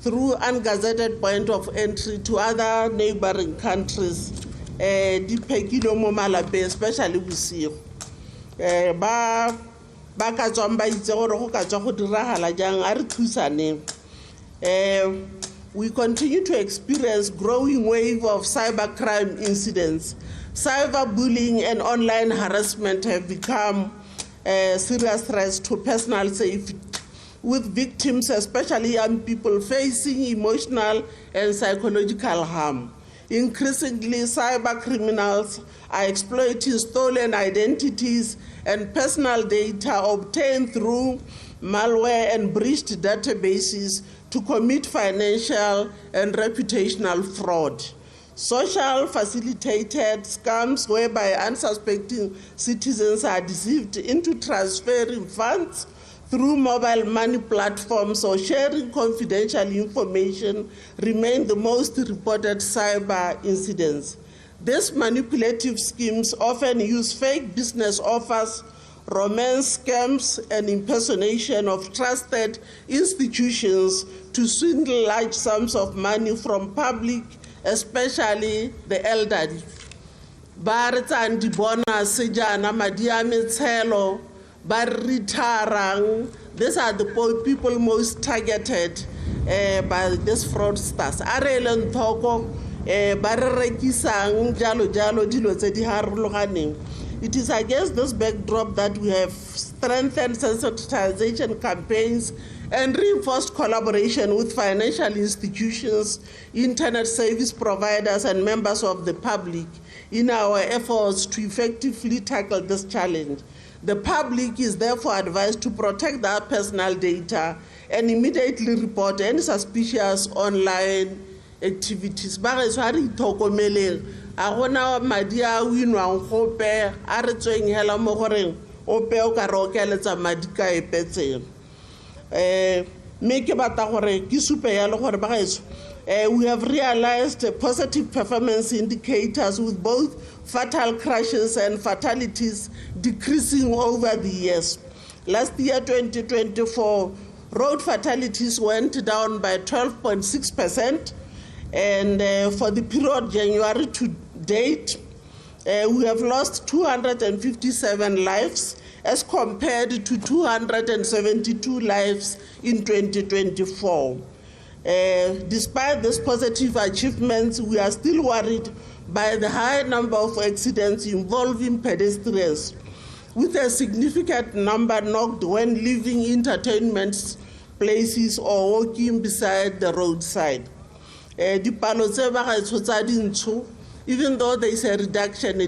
through ungazetted point of entry to other neighboring countries. Di phekile mo malapeng, especially bosigo. Ba ka tswang ba itse gore go ka tswa go diragala jang a re thusaneng. We continue to experience growing wave of cybercrime incidents. Cyberbullying and online harassment have become serious threats to personal safety, with victims, especially young people, facing emotional and psychological harm. Increasingly, cyber criminals are exploiting stolen identities and personal data obtained through malware and breached databases to commit financial and reputational fraud. Social facilitated scams whereby unsuspecting citizens are deceived into transferring funds through mobile money platforms or sharing confidential information remain the most reported cyber incidents. These manipulative schemes often use fake business offers, romance scams, and impersonation of trusted institutions to swindle large sums of money from public, especially the elderly. Baretsa ndi bona sejana madia metshelo ba ritarang. These are the people most targeted by these fraudsters. Arele nthoko ba re rekisang jalo jalo dilo tse di harologaneng. It is against this backdrop that we have strengthened sensitization campaigns and reinforced collaboration with financial institutions, internet service providers, and members of the public in our efforts to effectively tackle this challenge. The public is therefore advised to protect their personal data and immediately report any suspicious online activities. Agona madia winwang gope a re tsweng hela mo goreng ope o ka rokeletsa madika e petseng me ke bata gore ke supe ya le gore bagaetso we have realized positive performance indicators with both fatal crashes and fatalities decreasing over the years. Last year 2024 road fatalities went down by 12.6%. And for the period January to date, we have lost 257 lives as compared to 272 lives in 2024. Despite these positive achievements, we are still worried by the high number of accidents involving pedestrians, with a significant number knocked when leaving entertainment places or walking beside the roadside. Even though there is a reduction,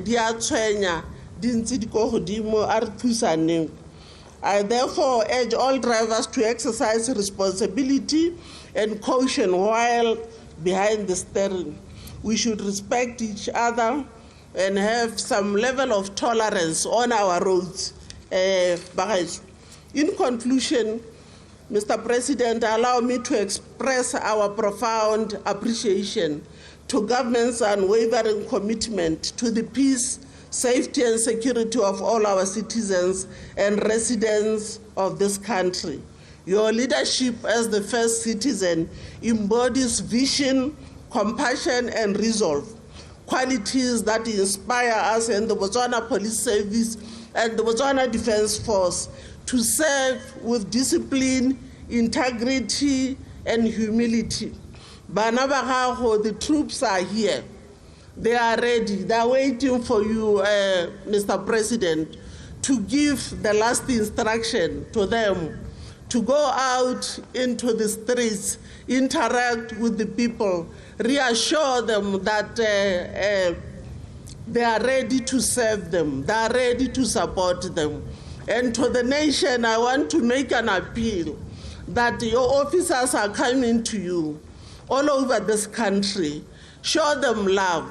I therefore urge all drivers to exercise responsibility and caution while behind the steering. We should respect each other and have some level of tolerance on our roads. In conclusion, Mr. President, allow me to express our profound appreciation to government's unwavering commitment to the peace, safety, and security of all our citizens and residents of this country. Your leadership as the first citizen embodies vision, compassion, and resolve, qualities that inspire us in the Botswana Police Service and the Botswana Defence Force to serve with discipline, integrity, and humility. Bana ba gago, the troops are here. They are ready. They are waiting for you, Mr. President, to give the last instruction to them to go out into the streets, interact with the people, reassure them that they are ready to serve them, they are ready to support them. And to the nation, I want to make an appeal that your officers are coming to you all over this country. Show them love,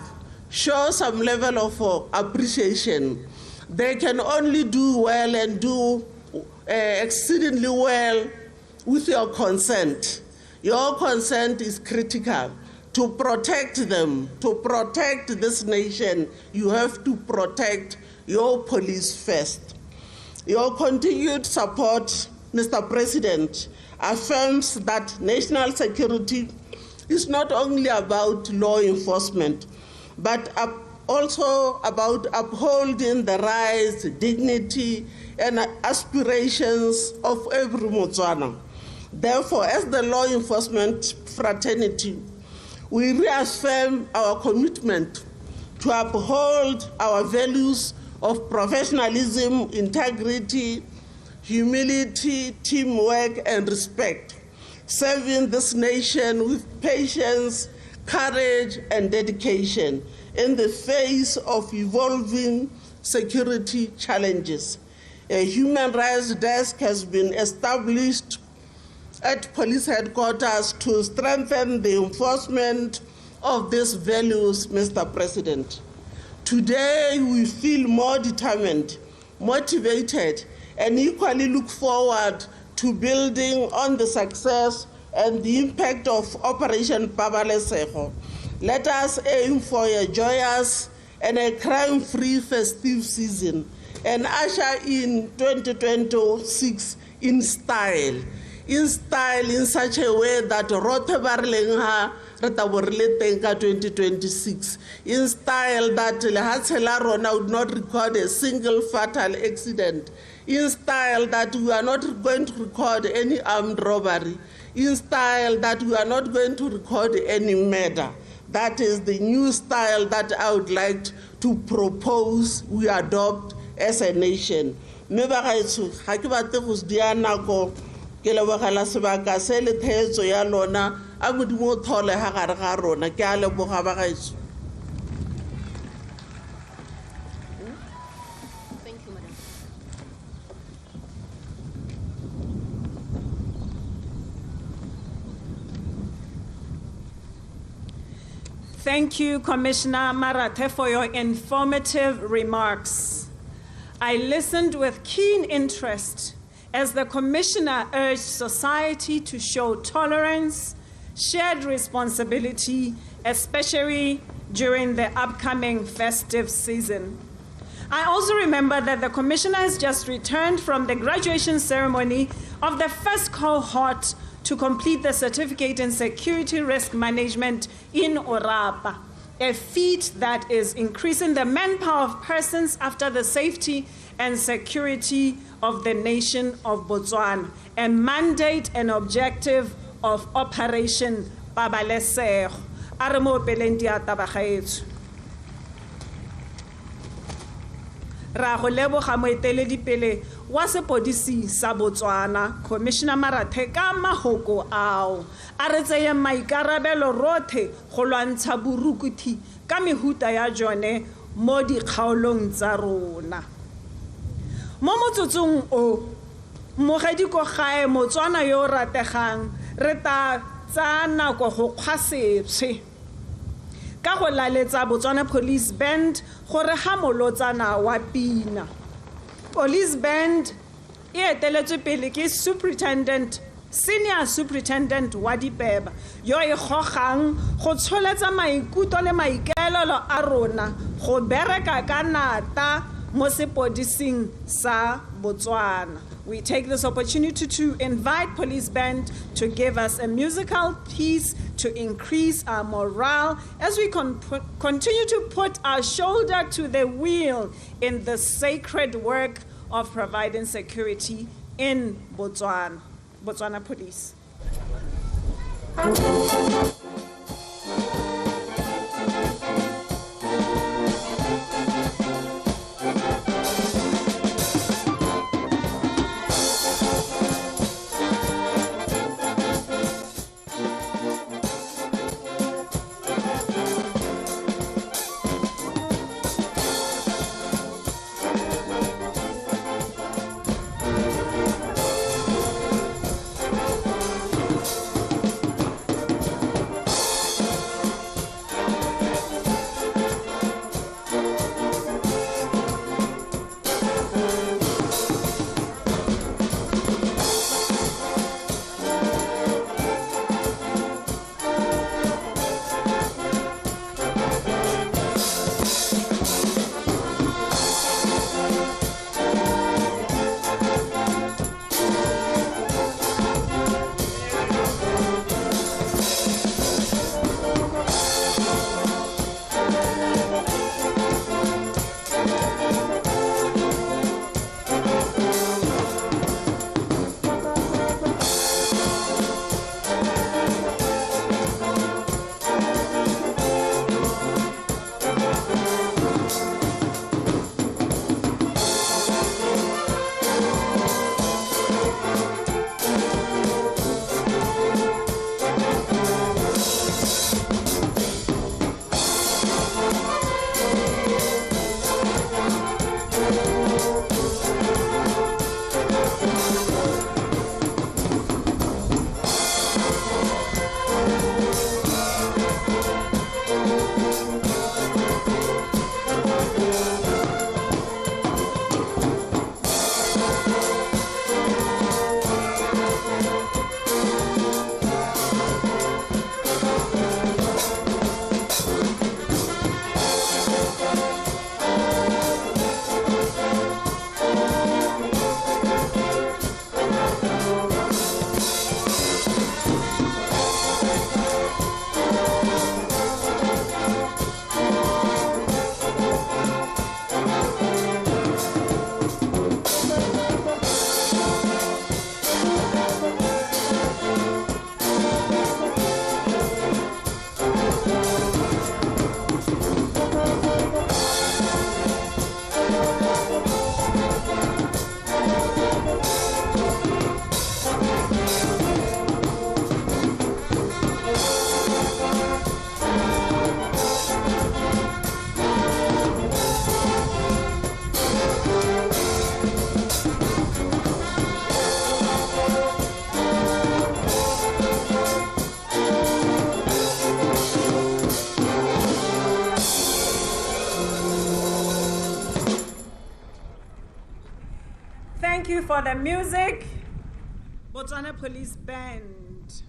show some level of appreciation. They can only do well and do exceedingly well with your consent. Your consent is critical. To protect them, to protect this nation, you have to protect your police first. Your continued support, Mr. President, affirms that national security is not only about law enforcement, but also about upholding the rights, dignity, and aspirations of every Botswana. Therefore, as the law enforcement fraternity, we reaffirm our commitment to uphold our values of professionalism, integrity, humility, teamwork, and respect, serving this nation with patience, courage, and dedication in the face of evolving security challenges. A human rights desk has been established at police headquarters to strengthen the enforcement of these values, Mr. President. Today, we feel more determined, motivated, and equally look forward to building on the success and the impact of Operation Pabalesego. Let us aim for a joyous and a crime-free festive season and usher in 2026 in style in such a way that Rotebarlengha Retaborleteng 2026, in style that Lehatshela Rona would not record a single fatal accident, in style that we are not going to record any armed robbery, in style that we are not going to record any murder. That is the new style that I would like to propose we adopt as a nation. Mme bagaetsho ga ke batle go se dia nako ke lebogela sebaka se le theetso ya lona a modimo o thole ha gare ga rona ke a leboga bagaetsho. Thank you, madam. Thank you, Commissioner Marathe, for your informative remarks. I listened with keen interest as the Commissioner urged society to show tolerance, shared responsibility, especially during the upcoming festive season. I also remember that the Commissioner has just returned from the graduation ceremony of the first cohort to complete the certificate in security risk management in Orapa, a feat that is increasing the manpower of persons after the safety and security of the nation of Botswana, a mandate and objective of Operation Pabalesego. Aremo pelenti atabagaetso. Ra go leboga moeteledipele wa sepodisi sa Botswana, Commissioner Marathe ka mahoko ao a re tseye maikarabelo rothe go lwantsha borukuthi ka mehuta ya jone mo dikgaolong tsa rona. Mo motsotsong o mogedi ko gae Motswana yo rategang re ta tsa nako go kgwasetswe ka go laletsa Botswana Police Band gore ga molotsana wa pina. Police Band e eteletswe pele ke Senior Superintendent wa dipeba yo e gogang go tsholetsa maikutlo le maikaelelo a rona go bereka ka nata mo sepodising sa Botswana. We take this opportunity to invite Police Band to give us a musical piece to increase our morale as we continue to put our shoulder to the wheel in the sacred work of providing security in Botswana. Botswana Police. Thank you for the music. Botswana Police Band.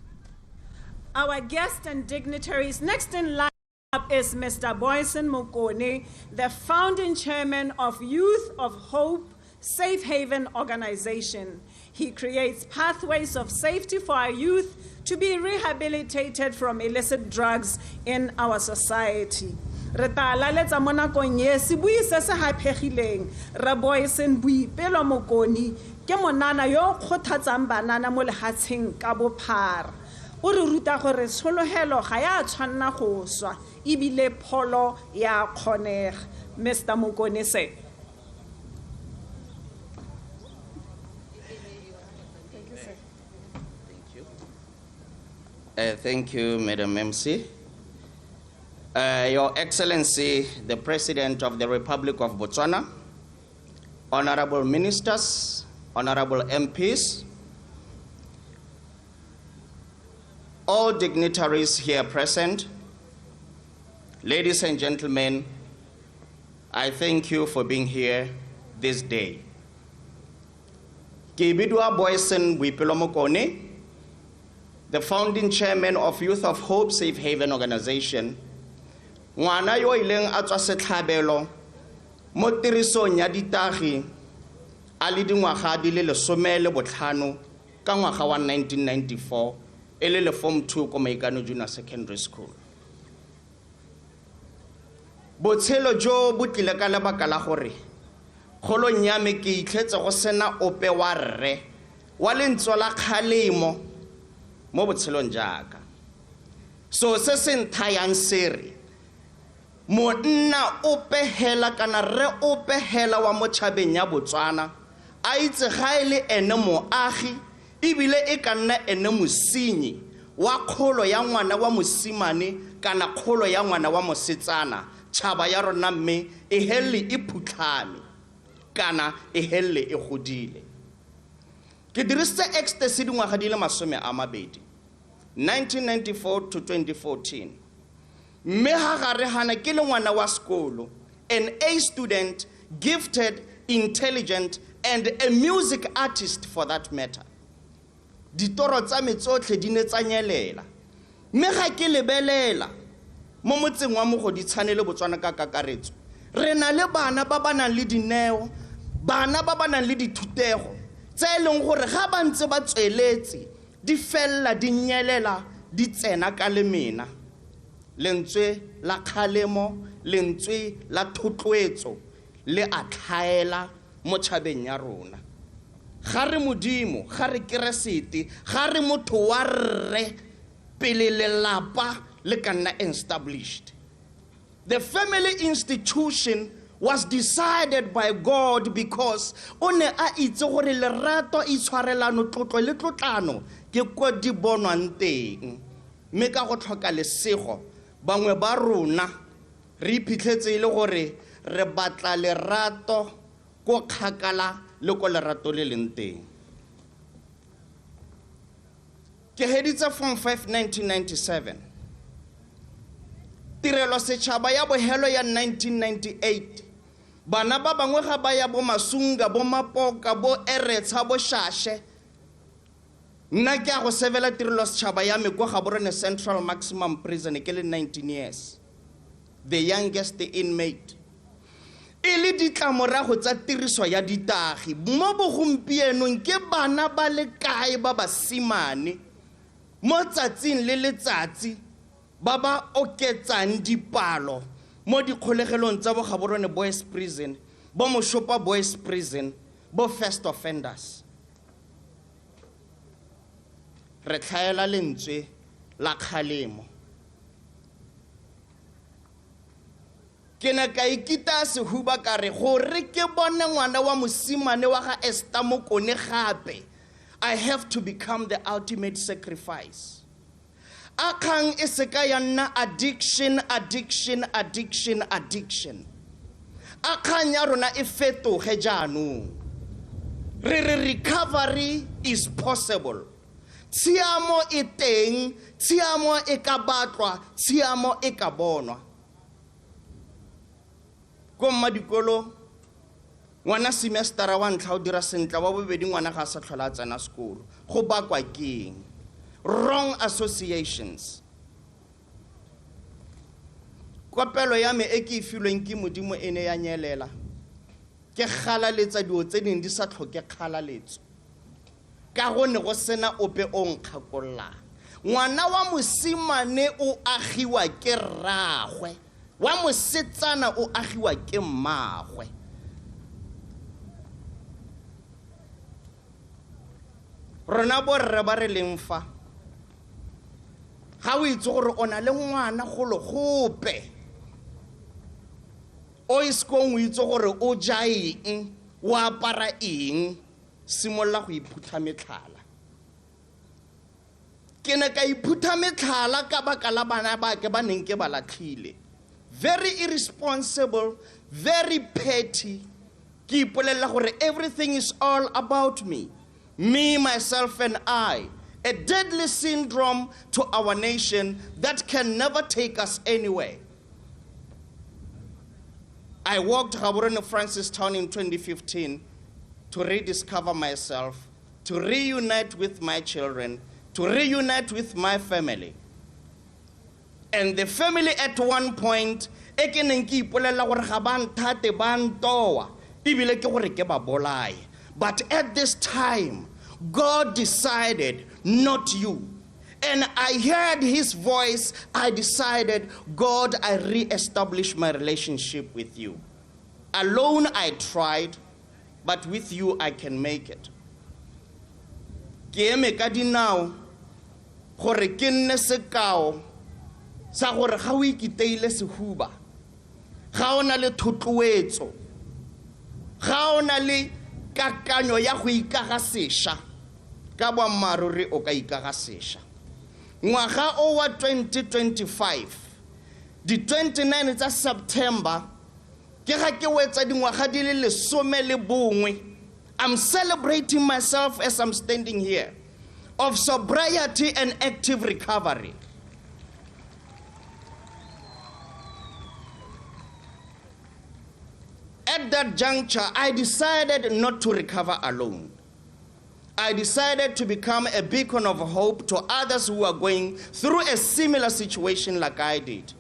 Our guests and dignitaries, next in line up is Mr. Boyson Mokone, the founding chairman of Youth of Hope Safe Haven organization. He creates pathways of safety for our youth to be rehabilitated from illicit drugs in our society. Re tala letsa mo nakong ye sebui se se haphegileng re Boyson Boipelo Mokone ke monana yo kgothatsang banana mo lehatsheng ka bophara o re ruta gore tsholohelo ga ya tshwanna go swa ibile pholo ya kgonega. Mr. Mokone se. Thank you, Madam MC. Your Excellency, the President of the Republic of Botswana, honorable ministers, honorable MPs, all dignitaries here present, ladies and gentlemen, I thank you for being here this day. Ke bidwa Boyson Boipelo Mokone, the founding chairman of Youth of Hope Safe Haven organization, ngwana yo ileng a tswa setlhabelo mo tirisong ya ditagi a le dingwaga di le 15 ka ngwaga wa 1994 e le Form 2 ko Maikano Junior Secondary School. Botshelo jo bo tlile ka lebaka la gore kgolong ya me ke itlhetse go sena ope wa rre wa lentswe la kgalemo mo botshelong jaaka. So se se nthayang sere monna o pehela kana re o pehela wa motšhabeng ya Botswana a itse ga ile ene moagi ibile e ka nna ene mosenyi wa kgolo ya ngwana wa mosimane kana kgolo ya ngwana wa mosetsana tšhaba ya rona mme e helle e phutlhame kana e helle e godile. Ke dirisitse ecstasy dingwaga di le 20 1994 to 2014. Mme ha gare hana ke le ngwana wa sekolo, an A student, gifted, intelligent, and a music artist for that matter. Ditoro tsa me tsotlhe di ne tsa nyelela. Mme ga ke lebelela mo motseng wa mogodi tshwanele Botswana ka kakaretso. Re na le bana ba ba nang le dineo, bana ba ba nang le dithutego tse leng gore ga ba ntse ba tsweletse di fella di nyelela di tsena ka le mena. Lentswe la kgalemo, lentswe la thotloetso le a tlhaela mo tšhabeng ya rona. Ga re modimo, ga re keresete, ga re motho wa rre pele lelapa le ka nna established. The family institution was decided by God because one a itse gore lerato e tshwarelano tlotlo le tlotlano ke ko di bonwang teng. Mme ka go tlhoka lesego bangwe ba rona re iphitlhetse ile gore re batla lerato ko kgakala le ko lerato le leng teng. Ke heditse Form 5 1997. Tirelo setšhaba ya bohelo ya 1998. Bana ba bangwe ga ba ya bo Masunga, bo Mapoka, bo Eretsa, bo Shashe. Nna ke a go sevela tirelo setšhaba ya me kwa Gaborone Central Maximum Prison ke le 19 years. The youngest inmate. E le ditlamorago tsa tiriso ya ditagi mo bogompienong ke bana ba le kae ba basimane mo tsatsing le letsatsi ba ba oketsang dipalo mo dikgolegelong tsa bo Gaborone Boys Prison, bo Moshopa Boys Prison, bo first offenders. Re tlhaela lentswe la kgalemo. Ke na ka ikita sehuba ka re gore ke bone ngwana wa mosimane wa ga Esther Mokone gape, I have to become the ultimate sacrifice. Akang e se ka ya nna addiction. Akang ya rona e fetoge jaanong. Recovery is possible. Tshiamo e teng, tshiamo e ka batlwa, tshiamo e ka bonwa. Ko mmadikolo ngwana semestera wa ntlha o dira sentle wa bobedi ngwana ga sa tlhola a tsena sekolo go bakwa keng wrong associations kopelo ya me e ke ifilweng ke modimo ene ya nyelela ke khalaletsa dio tse ding di sa tlhoke khalaletso ka gone go sena ope o nkgakolla ngwana wa mosimane o agiwa ke rragwe wa mosetsana o agiwa ke mmagwe rona borre ba re leng fa ga o itse gore o na le ngwana golo gope o iskong o itse gore o ja eng o apara eng simolla go iphutha metlhala ke ne ka iphutha metlhala ka baka la bana ba ke ba neng ke ba latlhile very irresponsible very petty ke ipolelela gore everything is all about me myself and I, a deadly syndrome to our nation that can never take us anywhere. I walked Gaborone Francistown in 2015 to rediscover myself, to reunite with my children, to reunite with my family. And the family at one point, but at this time, God decided, not you. And I heard his voice. I decided, God, I re-establish my relationship with you. Alone I tried, but with you I can make it. Ke eme ka dinao gore ke nne sekao sa gore ga o ikiteile sehuba ga o na le thotloetso ga o na le kakanyo ya go ikaga sesha ka boammaruri o ka ikaga sesha ngwaga o wa 2025 di 29 tsa September ke ga ke wetsa dingwaga di le 11 I'm celebrating myself as I'm standing here of sobriety and active recovery. At that juncture, I decided not to recover alone. I decided to become a beacon of hope to others who are going through a similar situation like I did.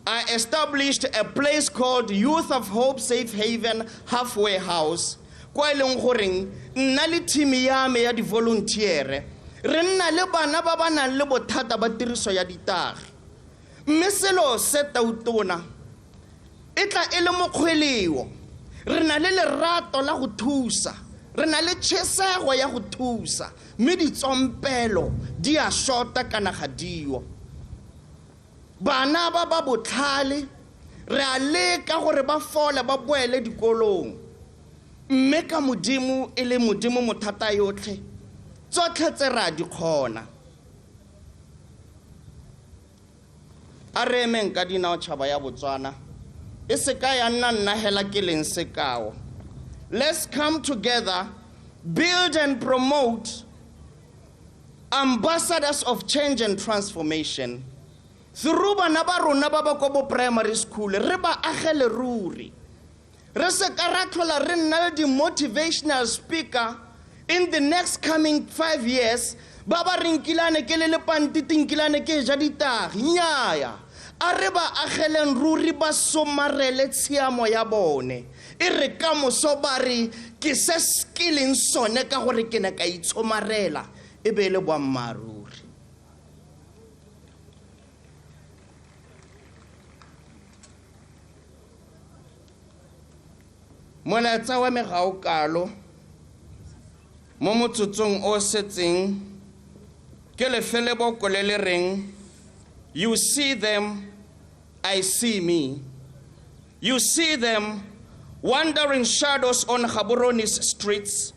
I established a place called Youth of Hope Safe Haven Halfway House, kwa eleng goreng nna le team ya me ya di volunteer re nna le bana ba ba nang le bothata ba tiriso ya ditagi mme selo se tautona e tla e le mokgweleo re na le lerato la go thusa re na le tshesego ya go thusa mme ditsompelo di a shota kana ga dio bana ba ba botlhale re a leka gore ba fole ba boele dikolong mme ka modimo e le modimo mothata yotlhe tsotlhe tse ra di kgona a re emeng ka dinao tšhaba ya Botswana e se ka ya nna nna hela ke leng sekao. Let's come together, build and promote ambassadors of change and transformation through bana ba rona ba ba ko bo primary school re ba agele ruri re se ka ra tlhola re nna le di motivational speaker in the next coming 5 years ba ba rinkilane ke le pantitinkilane ke ja ditagi nyaaya a re ba ageleng ruri ba somarele tshiamo ya bone e re ka moso ba re ke se skilling sone ka gore ke ne ka itshomarela e be le boammaruri molaetsa wa me ga o kalo mo motsotsong o setseng ke lefele boko le le reng you see them I see me. You see them wandering shadows on Gaboroni's streets,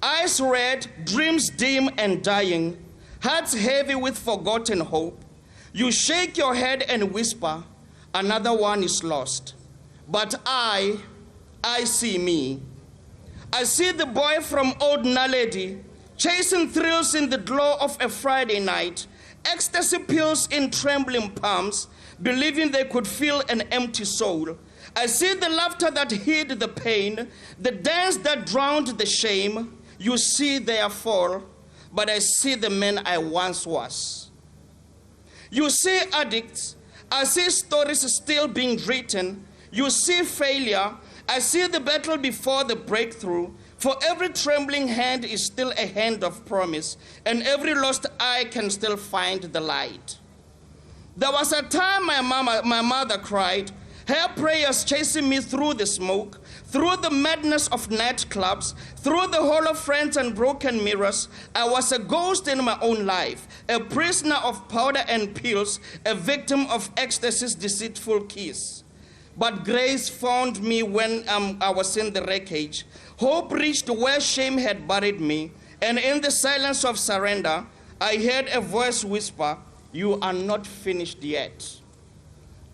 eyes red, dreams dim and dying, hearts heavy with forgotten hope. You shake your head and whisper, another one is lost. But I see me. I see the boy from Old Naledi chasing thrills in the glow of a Friday night, ecstasy pills in trembling palms, believing they could fill an empty soul. I see the laughter that hid the pain, the dance that drowned the shame. You see their fall, but I see the man I once was. You see addicts, I see stories still being written. You see failure, I see the battle before the breakthrough. For every trembling hand is still a hand of promise, and every lost eye can still find the light. There was a time my mother cried, her prayers chasing me through the smoke, through the madness of nightclubs, through the hollow friends and broken mirrors. I was a ghost in my own life, a prisoner of powder and pills, a victim of ecstasy's deceitful kiss. But grace found me when I was in the wreckage. Hope reached where shame had buried me, and in the silence of surrender, I heard a voice whisper, "You are not finished yet."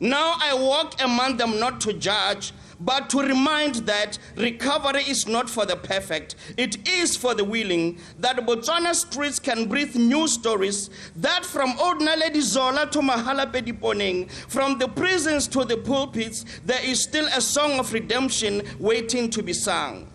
Now I walk among them not to judge, but to remind that recovery is not for the perfect. It is for the willing, that Botswana streets can breathe new stories, that from old Naledi Zola to Mahala Pediponeng, from the prisons to the pulpits, there is still a song of redemption waiting to be sung.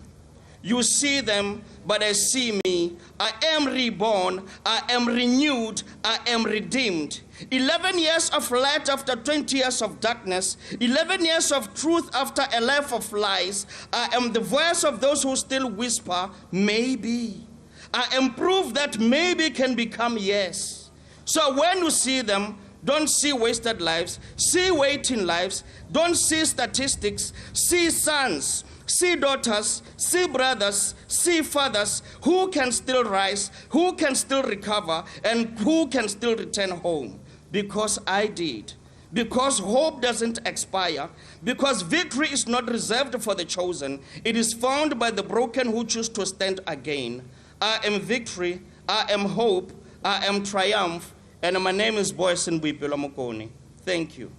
You see them, but I see me. I am reborn, I am renewed, I am redeemed. 11 years of light after 20 years of darkness, 11 years of truth after a life of lies. I am the voice of those who still whisper, maybe. I am proof that maybe can become yes. So when you see them, don't see wasted lives, see waiting lives. Don't see statistics, see sons, see daughters, see brothers, see fathers who can still rise, who can still recover, and who can still return home. Because I did. Because hope doesn't expire. Because victory is not reserved for the chosen. It is found by the broken who choose to stand again. I am victory, I am hope, I am triumph, and my name is Boyson Boipelo Mokone. Thank you.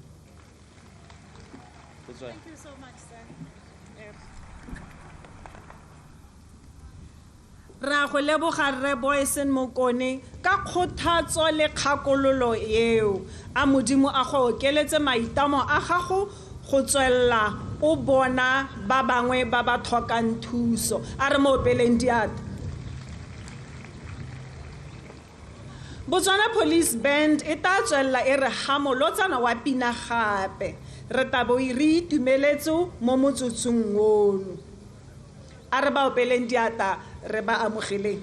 Thank you so much, sir. Ra go leboga Rre Boyson Mokone ka kgothatso le kgakololo eo a modimo a go okeletse maitamo a gago go tswella o bona ba bangwe ba ba tlhokang thuso. A re mo opeleng diata. Botswana Police Band e ta tswella e re hamolotsana wa pina gape. Re tabo iri tumeletso mo motsotsong ono. A re ba opeleng diata re ba amogeleng.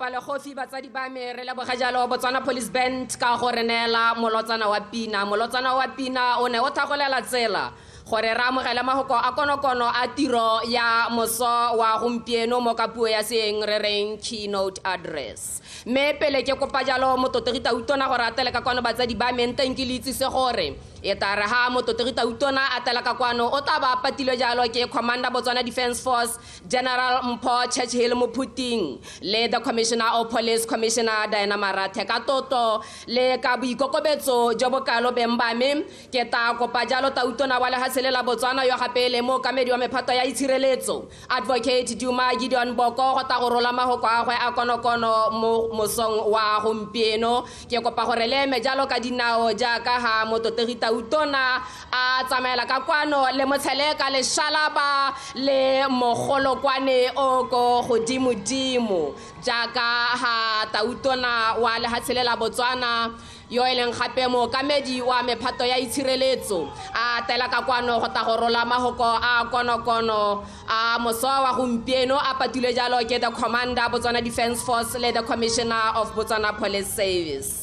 kopa le gofi batsadi ba me re leboga jalo Botswana Police Band ka go re neela molotsana wa pina. Molotsana wa pina o ne o thagolela tsela gore ra amogela mahoko a konokono a tiro ya moso wa gompieno mo ka puo ya seeng re reng keynote address. Me pele ke kopa jalo mototegi Tautona gore atele ka kwano batsadi ba me nteng ke le itsise gore e tare ha mototegi Tautona atela ka kwano o tla ba patilwe jalo ke Commander Botswana Defence Force General Mpho Churchill Mophuting le the Commissioner of Police Commissioner Diana Marathe ka toto le ka boikokobetso jo bokalo bemba me ke ta kopa jalo Tautona wa le haselela Botswana yo gape le mo kamedi wa mephato ya itshireletso Advocate Duma Gideon Boko go ta go rola mahoko a gwe a konokono mo mosong wa gompieno ke kopa gore le me jalo ka dinao jaaka ha mototegi Tautona a tsamaela ka kwano le motshele ka le shalaba le mogolokwane o go godimo jaaka ha Tautona wa le haselela Botswana yo eleng gape mo kamedi wa mephato ya itshireletso a tela ka kwano go ta go rola mahoko a konokono a moso wa gompieno a patile jalo ke the Commander Botswana Defence Force le the Commissioner of Botswana Police Service.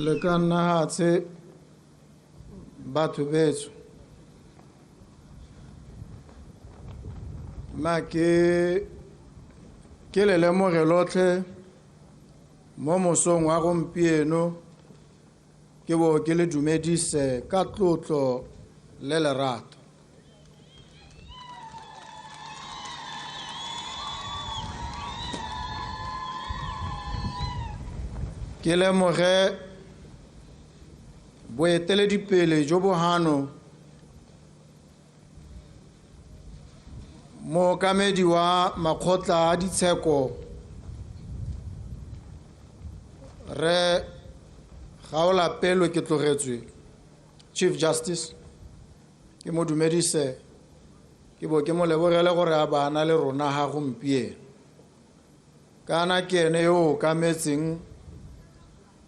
Le kana hatse batho betso ma ke le lemoge lotlhe mo mosong wa gompieno ke bo ke le dumedise ka tlotlo le lerato ke lemoge boeteledipele jo bohano mo kamedi wa makgotla a ditsheko re gaola pelo ke tlogetswe Chief Justice ke mo dumedise ke bo ke mo lebogele gore a bana le rona ha gompieno kana ke ene yo ka metseng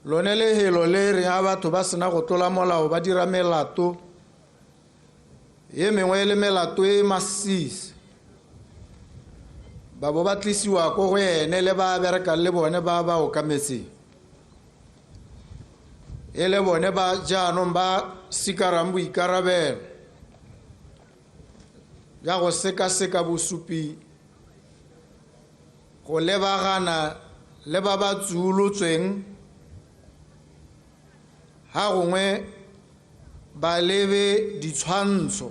lone le helo le re a batho ba sena go tlola molao ba dira melato ye mengwe le melato e masisi ba bo ba tlisiwa ko go ene le ba bereka le bone ba o ka metseng e le bone ba jaanong ba sikarang boikarabelo ya go sekaseka bosupi go lebagana le ba ba tsulutsweng ha gongwe ba lebe ditshwantsho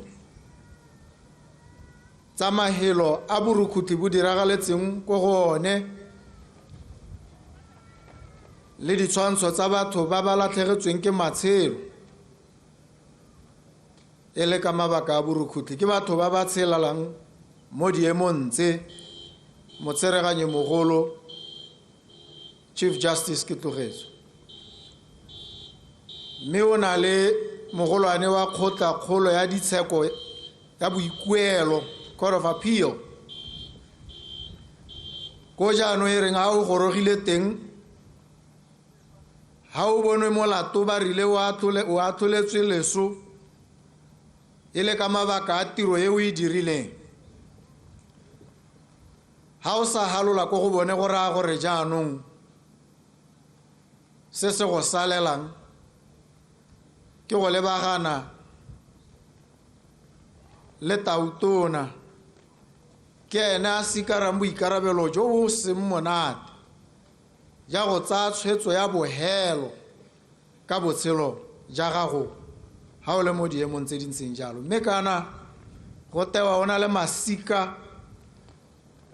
tsa mahelo a borukhuthi bo diragaletseng ko gone le ditshwantsho tsa batho ba ba latlhegetsweng ke matshelo e le ka mabaka a borukhuthi ke batho ba ba tshelalang mo diemong tse motsereganyi mogolo Chief Justice ke tlogetswe mme o na le mogolwane wa kgotla kgolo ya ditsheko ya boikuelo Court of Appeal ko jaanong e reng ha o gorogile teng ha o bonwe molato ba rile o atholetswe leso e le ka mabaka a tiro e o e dirileng ha o sa halola ko go bone go raya gore jaanong se se go salelang ke go lebagana le Tautona ke ene a sikarang boikarabelo jo bo seng monate ja go tsaya tshwetso ya bohelo ka botshelo ja gago ha o le mo diemong tse dintseng jalo mme kana go tewa ona le masika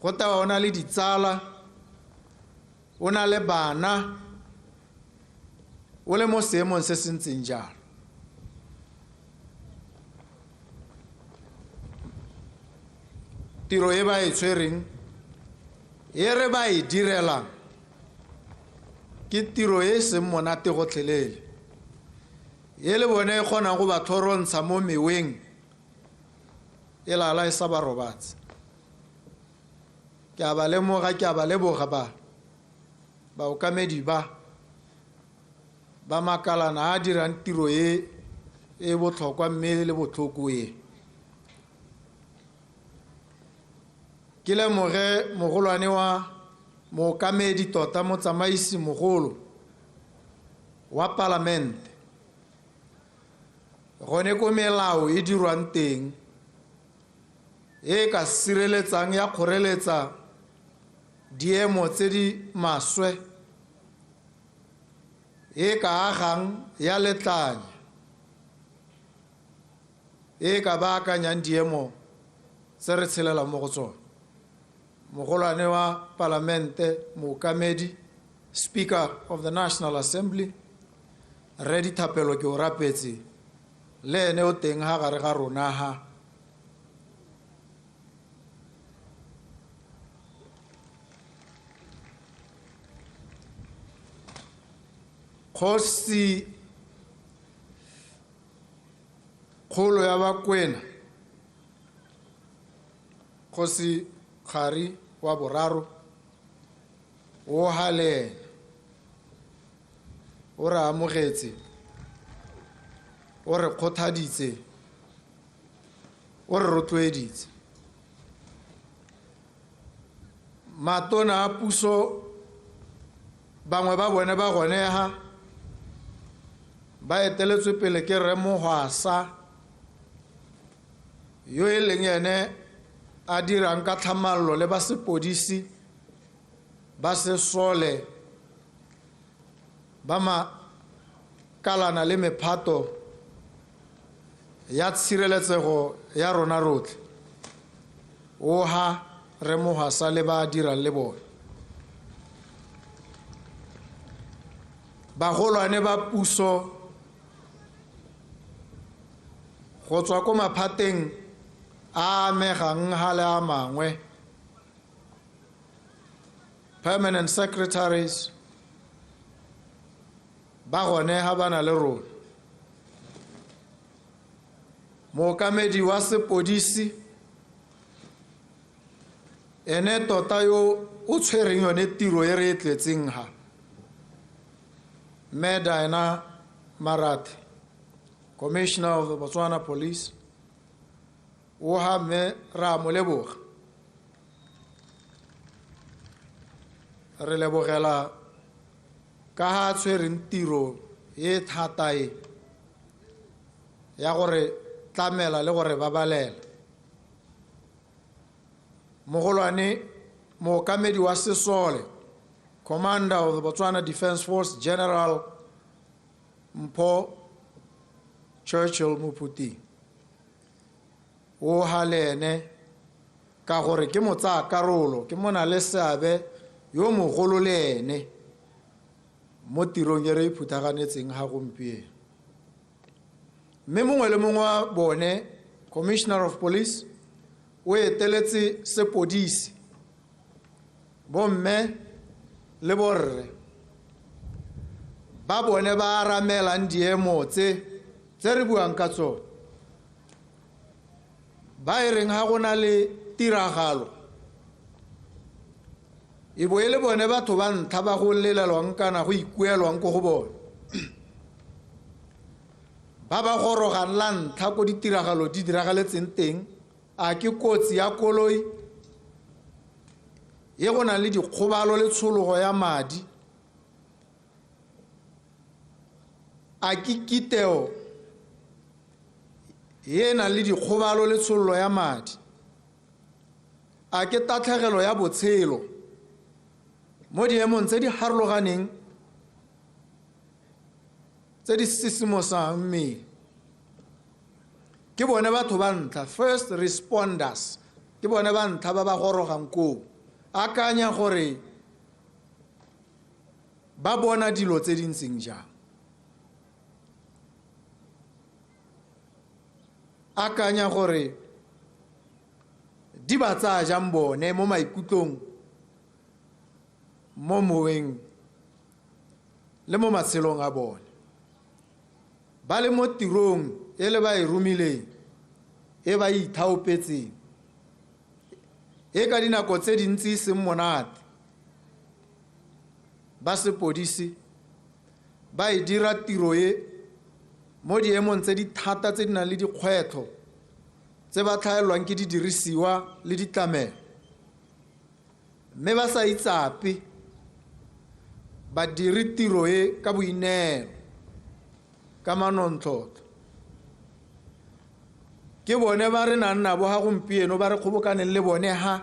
go tewa ona le ditsala ona le bana o le mo seemong se se ntseng jalo tiro e ba e tshwereng e re ba e direlang ke tiro e seng monate gotlhelele e le bone e kgonang go ba thorontsha mo meweng e lala e sa ba robatse ke a ba lemoga ke a ba leboga baokamedi ba makalana a dirang tiro e botlhokwa mme le botlhoko e. Ke lemoge mogolwane wa mookamedi tota motsamaisi mogolo wa palamente gone ko melao e dirwang teng e ka sireletsang ya kgoreletsa diemo tse di maswe e ka agang ya letlanya e ka baakanyang diemo tse re tshelelang mo go tsone. Mogolwane wa palamente mookamedi Speaker of the National Assembly Ready Thapelo ke o rapetse le ene o teng ha gare ga rona ha. Kgosi kgolo ya Bakwena Kgosi Khari wa boraro o hale o re amogetse o re kgothaditse o re rotloeditse. Matona a puso bangwe ba bone ba gone ha ba eteletswe pele ke Rre Mohwasa yo e leng ene a dirang ka tlhamallo le ba sepodisi ba sesole ba makalana le mephato ya tshireletsego ya rona rotlhe o ha Rre Mohwasa le ba dirang le bone. Bagolwane ba puso go tswa ko maphateng a amegang ha le a mangwe, permanent secretaries ba gone ha bana le rona. Mookamedi wa sepodisi ene tota yo o tshwereng yone tiro e re tletseng ha, Medina Marathi, Commissioner of the Botswana Police, o ha me ra mo leboga. Re lebogela ka ha tshwereng tiro e thata e ya gore tlamela le gore babalela. Mogolwane mookamedi wa sesole, Commander of the Botswana Defence Force, General Mpho Churchill Muputi, o halene ka gore ke motsa karolo ke mona le seabe yo mogolo le ene mo tirong e re iphuthaganetseng ha gompieno. Mme mongwe le mongwe wa bone, Commissioner of Police, o eteletse sepodisi, bomme le borre ba bone ba aramelang diemo tse re buang ka tsone. Ba e reng ha gona le tiragalo e bo e le bone batho ba ntlha ba go lelelwang kana go ikuelwang ko go bone, ba ba gorogang la ntlha ko ditiragalo di diragaletseng teng. A ke kotsi ya koloi e go na le dikgobalo le tshologo ya madi, a ke kiteo e na le dikgobalo le tshololo ya madi, a ke tatlhegelo ya botshelo mo diemong tse di harologaneng tse di sisimosang mmele. Ke bone batho ba ntlha, first responders, ke bone ba ntlha ba ba gorogang koo. Akanya gore ba bona dilo tse di ntseng jang. Akanya gore di ba tsaya jang bone mo maikutlong, mo moweng le mo matshelong a bone. Ba le mo tirong e le ba e romileng e ba ithaopetseng e ka dinako tse dintsi se monate ba sepodisi ba e dira tiro e mo diemong tse di thata tse di nang le dikgwetlho tse ba tlhaelwang ke didirisiwa le ditlamelo mme ba sa itsape ba diri tiro e ka boineelo ka manontlhotlho ke bone ba re nang nabo ga gompieno ba re kgobokaneng le bone ha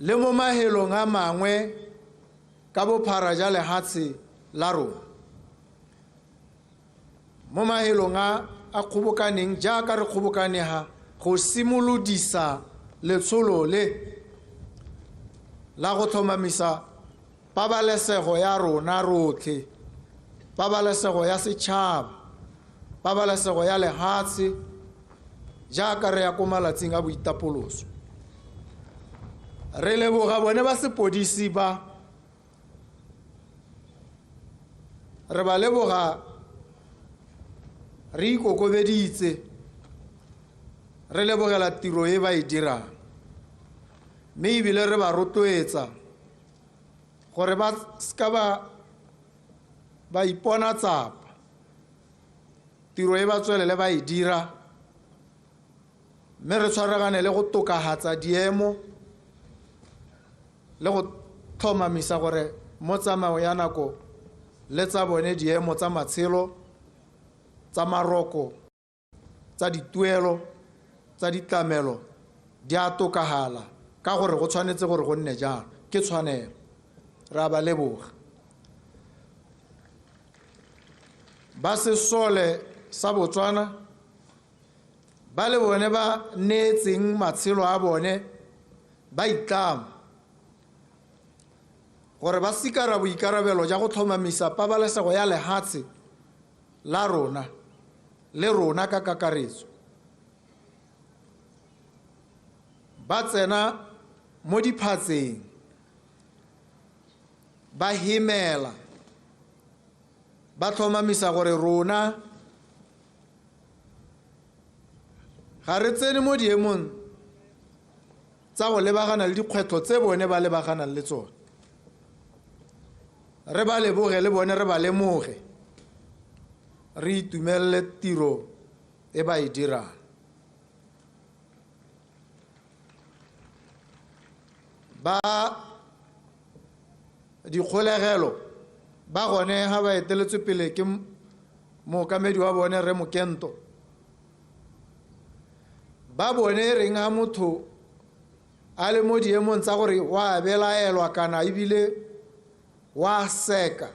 le mo mahelong a mangwe ka bophara ja lehatshe la rona mo mahelong a kgobokaneng jaaka re kgobokanega go simolodisa letsholo le la go tlhomamisa pabalesego ya rona rotlhe pabalesego ya setšhaba pabalesego ya lehatshe jaaka re ya ko malatsing a boitapoloso re leboga bone ba sepodisi ba re ba leboga re ikokobeditse re lebogela tiro e ba e dirang mme ebile re ba rotloetsa gore ba ska ba ipona tsapa tiro e ba tswelele ba e dira mme re tshwaragane le go tokahatsa diemo le go tlhomamisa gore mo tsamao ya nako le tsa bone diemo tsa matshelo tsa maroko tsa dituelo tsa ditlamelo di a tokagala ka gore go tshwanetse gore go nne jang ke tshwanelo ra ba leboga ba sesole sa Botswana ba le bone ba neetseng matshelo a bone ba itlama gore ba sikara boikarabelo ja go tlhomamisa pabalesego ya lehatshe la rona le rona ka kakaretso ba tsena mo diphatseng ba himela ba tlhomamisa gore rona ga re tsene mo diemong tsa go lebagana le dikgwetlho tse bone ba lebaganang le tsone re ba leboge le bone re ba lemoge re itumelele tiro e ba e dirang ba dikgolegelo ba gone ga ba eteletswe pele ke mookamedi wa bone re Mokento ba bone reng ga motho a le mo diemong tsa gore wa belaelwa kana ebile wa seka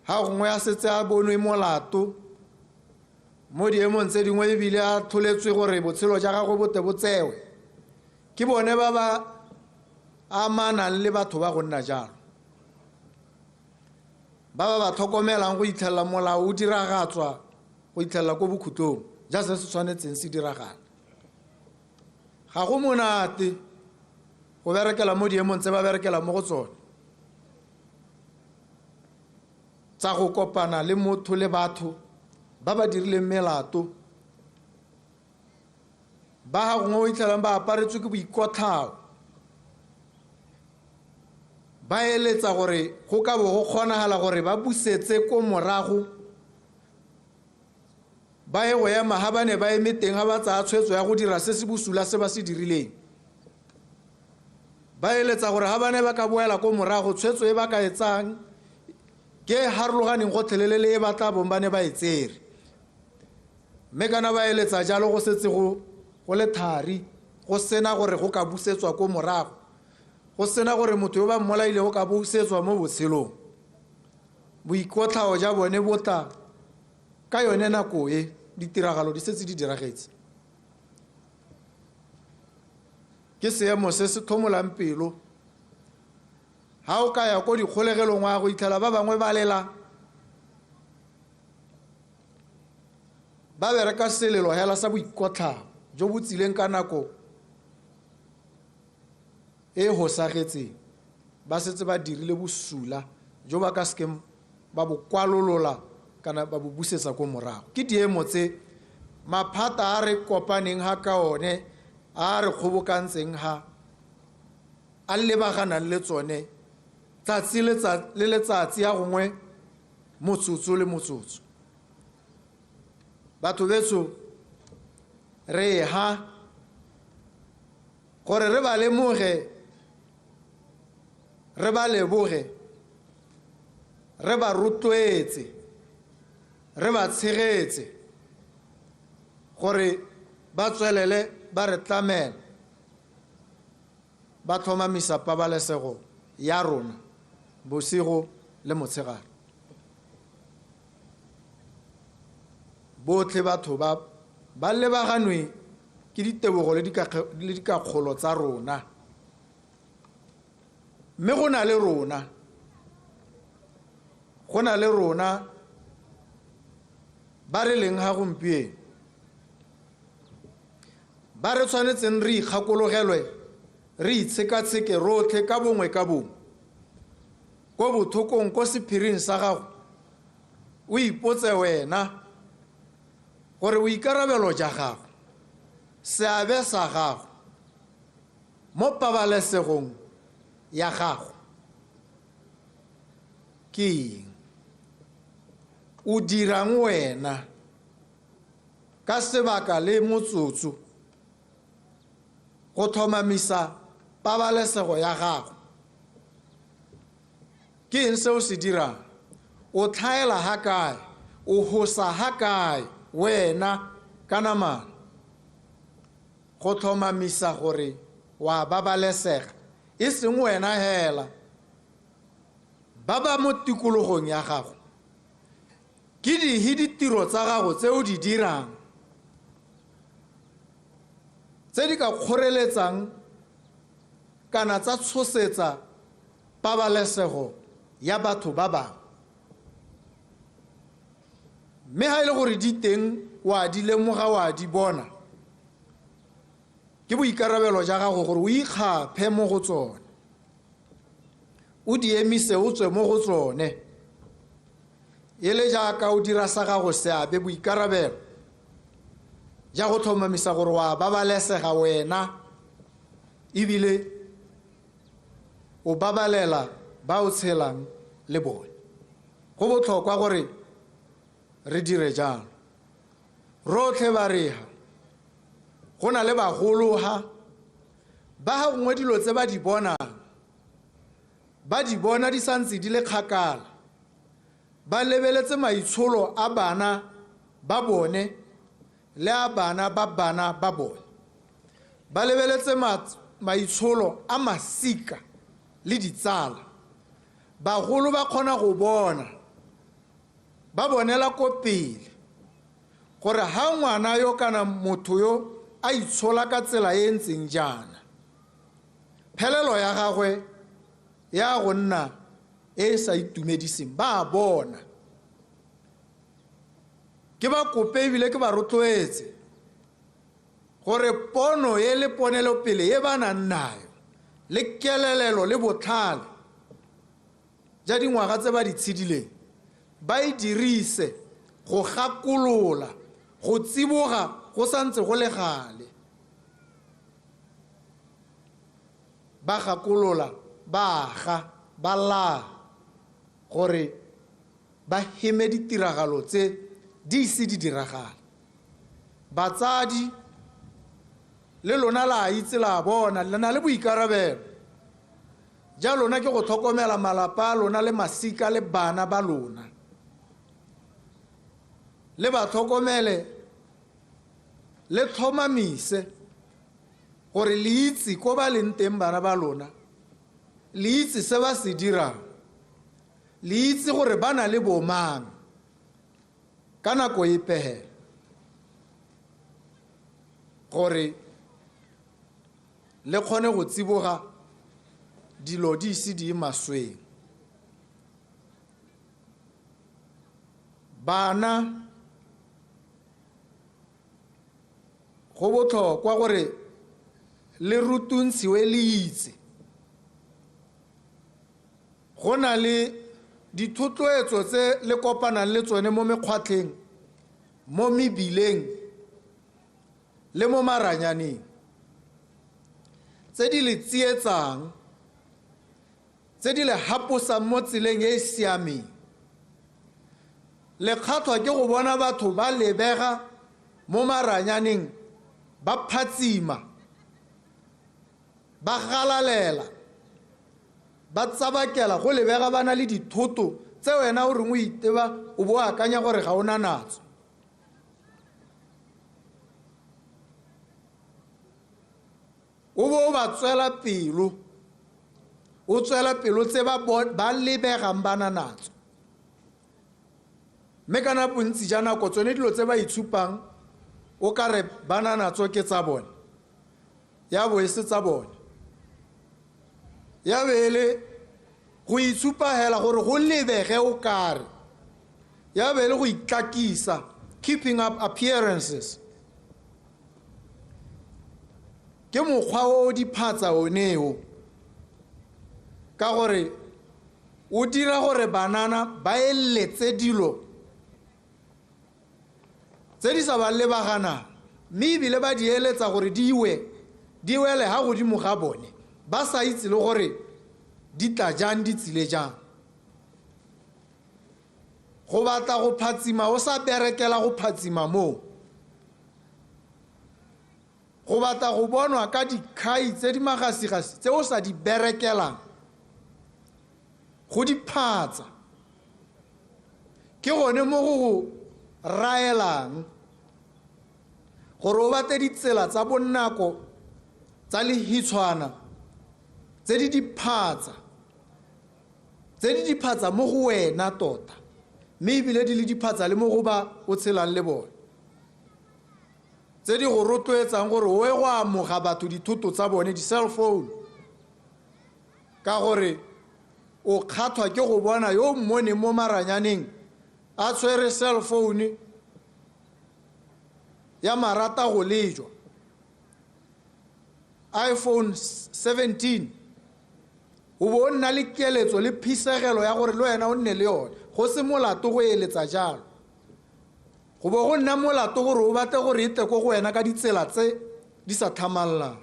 ha gongwe a setse a bonwe molato mo diemong tse dingwe ebile a tholetswe gore botshelo ja gagwe bote botsewe ke bone ba ba amanang le batho ba go nna jalo ba ba tlhokomelang go itlhela molao o diragatswa go itlhela ko bokhutlong ja se se tshwanetseng se diragala ga go monate go berekela mo diemong tse ba berekela mo go tsone tsa go kopana le motho le batho ba ba dirileng melato ba ga gongwe o itlhelang ba aparetswe ke boikotlhao ba eletsa gore go ka bo go kgonagala gore ba busetse ko morago ba e go ema ga ba ne ba eme teng ga ba tsaya tshwetso ya go dira se se bosula se ba se dirileng ba eletsa gore ga ba ne ba ka boela ko morago tshwetso e ba ka etsang ke harologaneng gotlhelele le e batla bong ba ne ba e tsere mme kana ba eletsa jalo go setse go le thari go sena gore go ka busetswa ko morago go sena gore motho yo ba mmolaile go ka busetswa mo botshelong boikotlhao ja bone botla ka yone nako e ditiragalo di setse di diragetse ke seemo se se thomolang pelo ha o ka ya ko dikgolegelong wa go itlhela ba bangwe ba lela ba bereka selelo hela sa boikotlhao jo bo tsileng ka nako e hosagetseng ba setse ba dirile bosula jo ba ka skem ba bo kwalolola kana ba bo busetsa ko morago ke diemo tse maphata a re kopaneng ha ka one a re kgobokantseng ha a lebaganang le tsone tsatsi le letsatsi ya gongwe motsotso le motsotso. Batho betso re ha gore re ba lemoge, re ba leboge, re ba rotloetse, re ba tshegetse gore ba tswelele ba re tlamela ba tlhomamisa pabalesego ya rona bosigo le motshegare. Botlhe batho ba lebaganwe ke ditebogo le dikakgolo tsa rona, mme go na le rona ba re leng ga gompieno ba re tshwanetseng re ikgakologelwe, re itshekatsheke rotlhe ka bongwe ko bothokong ko sephiring sa gago, o ipotse wena gore boikarabelo ja gago, seabe sa gago mo pabalesegong ya gago ke eng, o dirang wena ka sebaka le motsotso go tlhomamisa pabalesego ya gago. Ke eng se o se dirang? O tlhaela ha kae? O hosa ha kae wena ka namana go tlhomamisa gore wa babalesega, e seng wena hela, ba ba mo tikologong ya gago? Ke ditiro tsa gago tse o di dirang tse di ka kgoreletsang kana tsa tshosetsa pabalesego ya batho ba bangwe? Mme ha ile gore di teng wa di lemoga, wa di bona, ke boikarabelo ja gago gore o ikgaphe mo go tsone, o di emise o tswe mo go tsone, e le jaaka o dira sa gago seabe boikarabelo ja go tlhomamisa gore wa babalesega wena, ebile o babalela ba o tshelang le bone. Go botlhokwa gore re dire jalo. Rotlhe ba reha go na le bagolo ha ba gongwe dilo tse ba di bona di santse di le kgakala, ba lebeletse maitsholo a bana ba bone le a bana ba bone, ba lebeletse maitsholo a masika le ditsala. Bagolo ba kgona go bona, ba bonela ko pele gore ha ngwana yo kana motho yo a itshola ka tsela e ntseng jana, phelelo ya gagwe ya go nna e sa itumediseng ba bona. Ke ba kope ebile ke ba rotloetse gore pono e le ponelo pele e ba nang nayo le kelelelo le botlhale ja dingwaga tse ba di tshedileng, ba e dirise go gakolola, go tsiboga go santse go le gale. Ba gakolola, ba aga, ba la gore ba heme ditiragalo tse di ise di diragala. Batsadi le lona la itse la bona le na le boikarabelo ja lona ke go tlhokomela malapa a lona le masika le bana ba lona, le ba tlhokomele le tlhomamise gore le itse ko ba leng teng bana ba lona, le itse se ba se dirang, le itse gore ba na le bomang ka nako e pehela, gore le kgone go tsiboga dilo di ise di masweng. Bana go botlhokwa gore le rutuntshiwe le itse go na le dithotloetso tse le kopanang le tsone mo mekgwatlheng, mo mebileng le mo maranyaneng. tse di le tsietsang, tse di le haposang mo tseleng e e siameng. Le kgatlhwa ke go bona batho ba lebega mo maranyaneng ba phatsima, ba galalela, ba tsabakela go lebega ba na le dithoto tse wena o reng o iteba o bo akanya gore ga ona natso. O bo ba tswela pelo, o tswela pelo tse ba lebegang ba na natso. Mme kana bontsi ja nako tsone dilo tse ba itshupang o ka re ba na natso ke tsa bone, ya bo e se tsa bone. Ya bele go itshupa hela gore go lebege o kare, ya bele go itlakisa, keeping up appearances. Ke mokgwa o diphatsa oneo, ka gore o dira gore banana ba eletse dilo tse di sa ba lebagana, mme ebile ba di eletsa gore di wele ha godimo ga bone, ba sa itse le gore di tla jang di tsile jang. Go batla go phatsima o sa berekela go phatsima moo, go batla go bonwa ka dikhai tse di magasigasi tse o sa di berekelang, go di phatsa, ke gone mo go raelang gore o batle ditsela tsa bonnako tsa lehitshwana tse di diphatsa mo go wena tota, mme ebile di le diphatsa le mo go ba o tshelang le bone, tse di go rotloetsang gore o ye go amoga batho dithoto tsa bone, di-cell phone, ka gore o kgathwa ke go bona yo mmone mo maranyaneng a tshwere cell phone ya marata go lejwa, iPhone 17, o bo nna le keletso le phisegelo ya gore le wena o nne le yone. Go se molato go eletsa jalo, go bo go nna molato gore o batle gore e teko go wena ka ditsela tse di sa thamallang.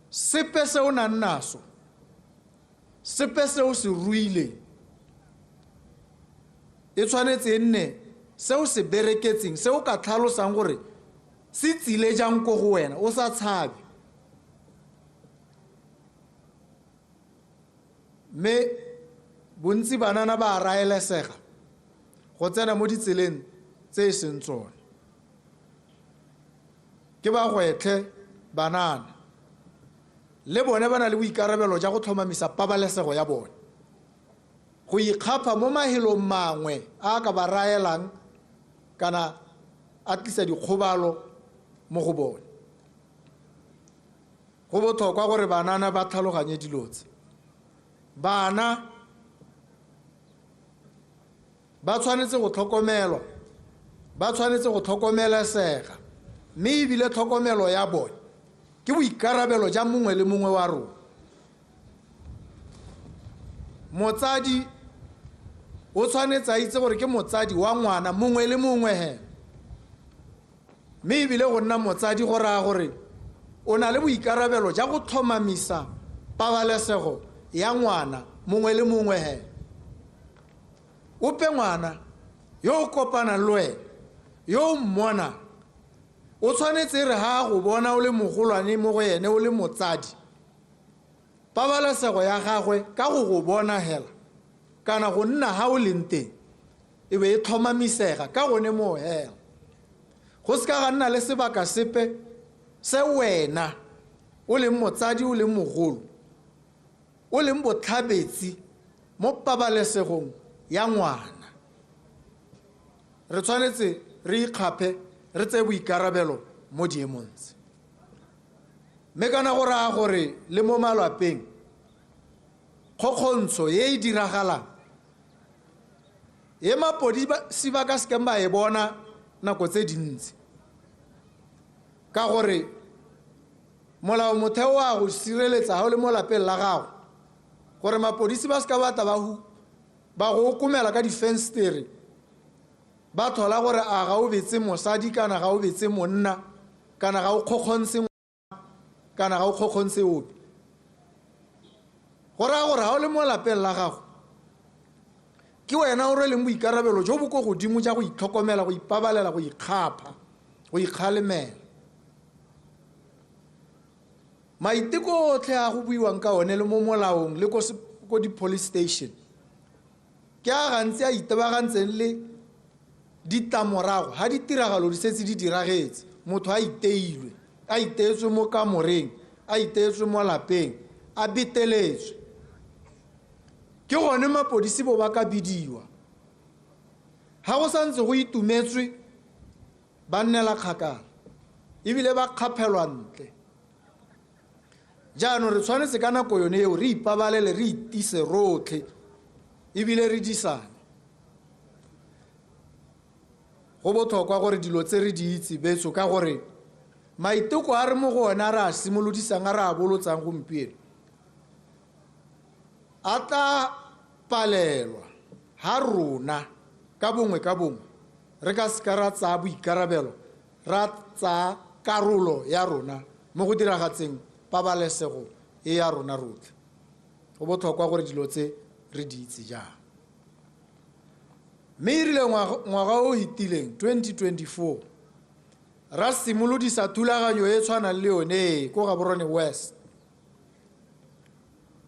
Sepe se o nang naso, sepe se o se ruile, e tshwanetse nne se o se bereketseng, se o ka tlhalosang gore se tsile jang ko go wena, o sa tshabe. Mme bontsi banana ba raelesega go tsena mo ditseleng tse e seng tsone. Ke ba gwetlhe banana, le bone ba na le boikarabelo ja go tlhomamisa pabalesego ya bone, go ikgapha mo mahelong mangwe a ka ba raelang kana a tlisa dikgobalo mo go bone. Go botlhokwa gore banana ba tlhaloganye dilo tse. Bana ba tshwanetse go tlhokomelwa, ba tshwanetse go tlhokomelesega, mme ebile tlhokomelo ya bone ke boikarabelo ja mongwe le mongwe wa rona. Motsadi o tshwanetse a itse gore ke motsadi wa ngwana mongwe le mongwe he, mme ebile go nna motsadi go raya gore o na le boikarabelo ja go tlhomamisa pabalesego ya ngwana mongwe le mongwe he. Ope ngwana yo o kopanang le wena, yo o mmona, o tshwanetse re ha go bona o le mogolwane mo go ene o le motsadi, pabalesego ya gagwe ka go bona hela kana go nna ha o leng teng e be e tlhomamisega ka gone mo hela. Go se ka ga nna le sebaka sepe se wena o leng motsadi, o leng mogolo, o leng botlhabetsi mo pabalesegong ya ngwana. Re tshwanetse re ikgaphe re tse boikarabelo mo diemong tse. Mme kana go raya gore le mo malapeng kgokgontsho ye e diragalang e mapodisi ba ka sekeng ba e bona nako tse dintsi, ka gore molao motheo wa go sireletsa ha o le mo lapeng la gago gore mapodisi ba ska batla ba go kumela ka difenstere ba thola gore a ga o betse mosadi kana ga o betse monna kana ga o kgokgontse kana ga o kgokgontse ope go raya gore ga o le mo lapeng la gago ke wena o rweleng boikarabelo jo bo ko godimo ja go itlhokomela go ipabalela go ikgapha go ikgalemela maiteko otlhe a go buiwang ka one le mo molaong le ko di-police station ke a gantsi a itebagantseng le ditamorago ga ditiragalo di setse di diragetse motho a iteilwe a iteetswe mo kamoreng a iteetswe mo lapeng a beteletswe ke gone mapodisi bo ba ka bidiwa ga go santse go itumetswe ba nnela kgakala ebile ba kgaphelwa ntle jaanong re tshwanetse ka nako yone eo re ipabalele re itise rotlhe ebile re disane go botlhokwa gore dilo tse re di itse betso ka gore maiteko a re mo go ona re a simolodisang a re a bolotsang gompieno a tla palelwa ha rona ka bongwe re ka se ka ra tsaya boikarabelo ra tsaya karolo ya rona mo go diragatseng pabalesego e ya rona rotlhe go botlhokwa gore dilo tse re di itse jang mme e rile ngwaga o hitileng 2024 ra simolodisa thulaganyo e tshwanang le yone ko Gaborone West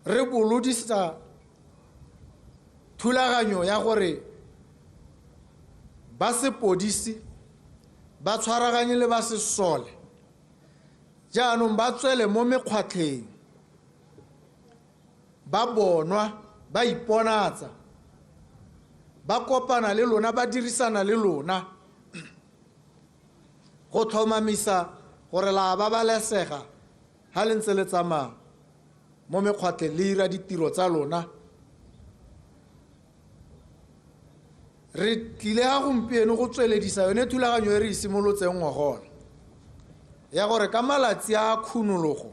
re bolodisa thulaganyo ya gore ba sepodisi ba tshwaraganye le ba sesole jaanong ba tswele mo mekgwatlheng ba bonwa ba iponatsa ba kopana le lona ba dirisana le lona go tlhomamisa gore la babalesega ha le ntse le tsamaya mo mekgwatlheng le ira ditiro tsa lona re tlile ga gompieno go tsweledisa yone thulaganyo e re simolotseng ngwagola ya gore ka malatsi a khunologo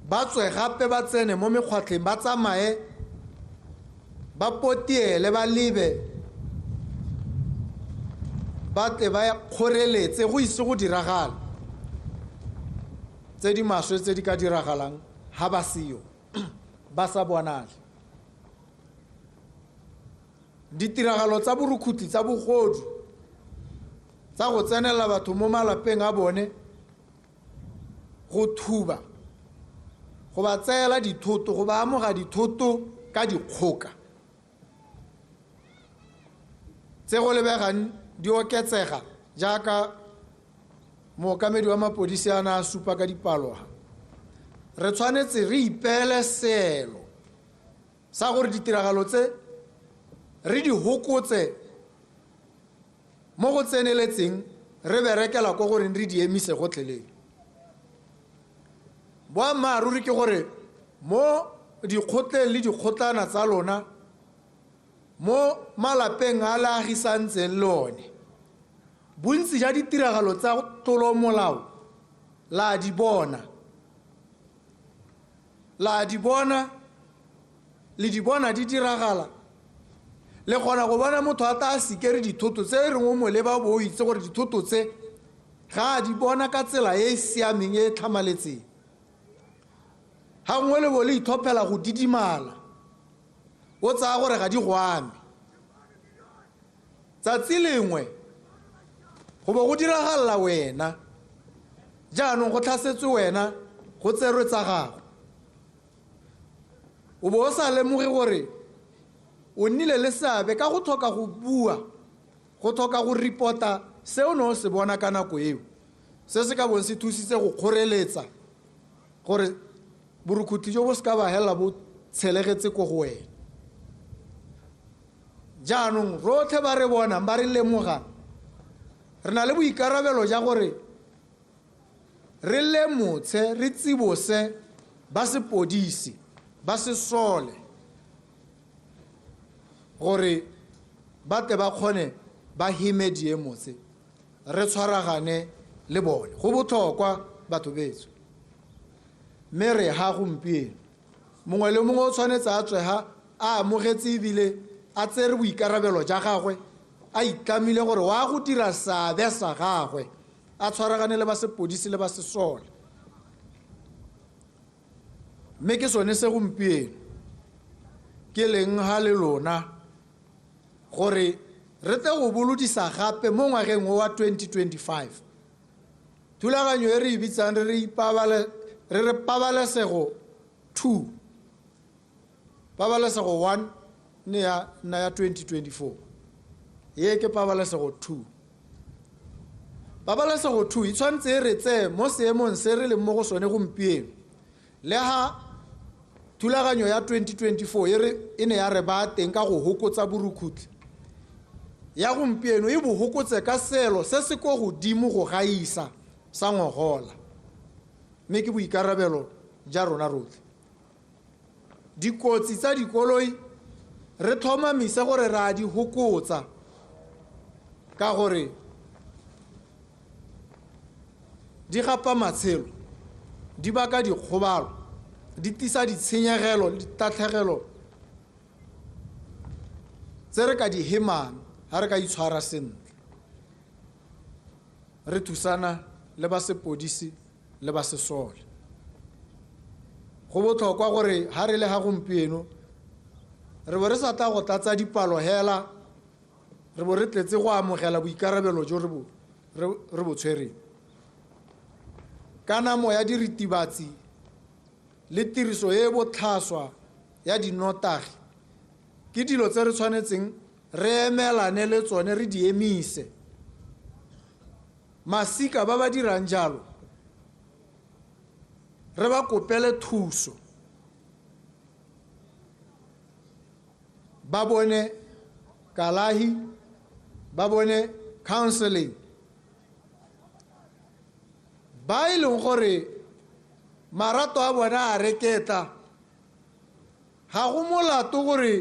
ba tswe gape ba tsene mo mekgwatlheng ba tsamaye ba potiele ba lebe ba tle ba kgoreletse go ise go diragala tse di maswe tse di ka diragalang ha ba seyo ba sa bonale ditiragalo tsa borukutlhi tsa bogodu tsa go tsenela batho mo malapeng a bone go thuba go ba tseela dithoto go ba amoga dithoto ka dikgoka tse go lebegang di oketsega jaaka mookamedi wa mapodisi a na a supa ka dipaloga re tshwanetse re ipeele seelo sa gore ditiragalo tse re di hokotse mo go tseneletseng re berekela ko gore re di emise gotlhelele boammaaruri ke gore mo dikgotleng le dikgotlana tsa lona mo malapeng a le agisantseng le one bontsi ja ditiragalo tsa tlolomolao la di bona le di bona di diragala le gona go bona motho a ta sikere dithoto tse re ngo moleba bo itse gore dithoto tse ga di bona ka tsela e siameng e tlhamaletseng ha ngwe le bo le ithopela go didimala o tsaya gore ga di goame tsatsi lengwe go bo go diragalla wena jaanong go tlhasetswe wena go tserwe tsa gago o bo o sa lemoge gore o nnile le seabe ka go tlhoka go bua go tlhoka go reporta se o ne o se bona ka nako eo se se ka bong se thusitse go kgoreletsa gore borukutlhi jo bo se ka ba hela bo tshelegetse ko go wena jaanong rotlhe ba re bonang ba re lemoga re na le boikarabelo ja gore re lemotse re tsibose ba sepodisi ba sesole gore ba tle ba kgone ba himedie motse re tshwaragane le bone go botlhokwa batho betso mme re ha gompieno mongwe le mongwe o tshwanetse a tswega a amogetse ebile a tsere boikarabelo ja gagwe a itlamile gore wa go dira seabe sa gagwe a tshwaragane le ba sepodisi le ba sesole mme ke sone se gompieno ke leng ha le lona gore re tle go bolodisa gape mo ngwageng wa 2025 thulaganyo e re e bitsang re re Pabalesego 2 Pabalesego 1 ne ya 2024 ye ke Pabalesego 2 Pabalesego 2 e tshwantse re tse mo seemong se re le mo go sone gompieno le ha thulaganyo ya 2024 e ne ya re ba teng ka go hokotsa borukhutlhi ya gompieno e bo hokotse ka selo se se go godimo go gaisa sa ngogola mme ke boikarabelo ja rona rotlhe dikotsi tsa dikoloi re tlhomamise gore ra di hokotsa ka gore di gapa matshelo di baka dikgobalo di tisa ditshenyegelo le ditatlhegelo tse re ka di hemang ha re ka itshwara sentle re thusana le ba sepodisi le ba sesole go botlhokwa gore ha re le ha gompieno re bo re sa tla go tlatsa dipalo hela re bo re tletse go amogela boikarabelo jo re bo tshwereng ka namo ya diritibatsi le tiriso e botlhaswa ya dinotagi ke dilo tse re tshwanetseng re emelane le tsone re di emise masika ba ba dirang jalo re ba kopele thuso ba bone kalahi ba bone counseling ba e leng gore marato a bona a reketa ga go molato gore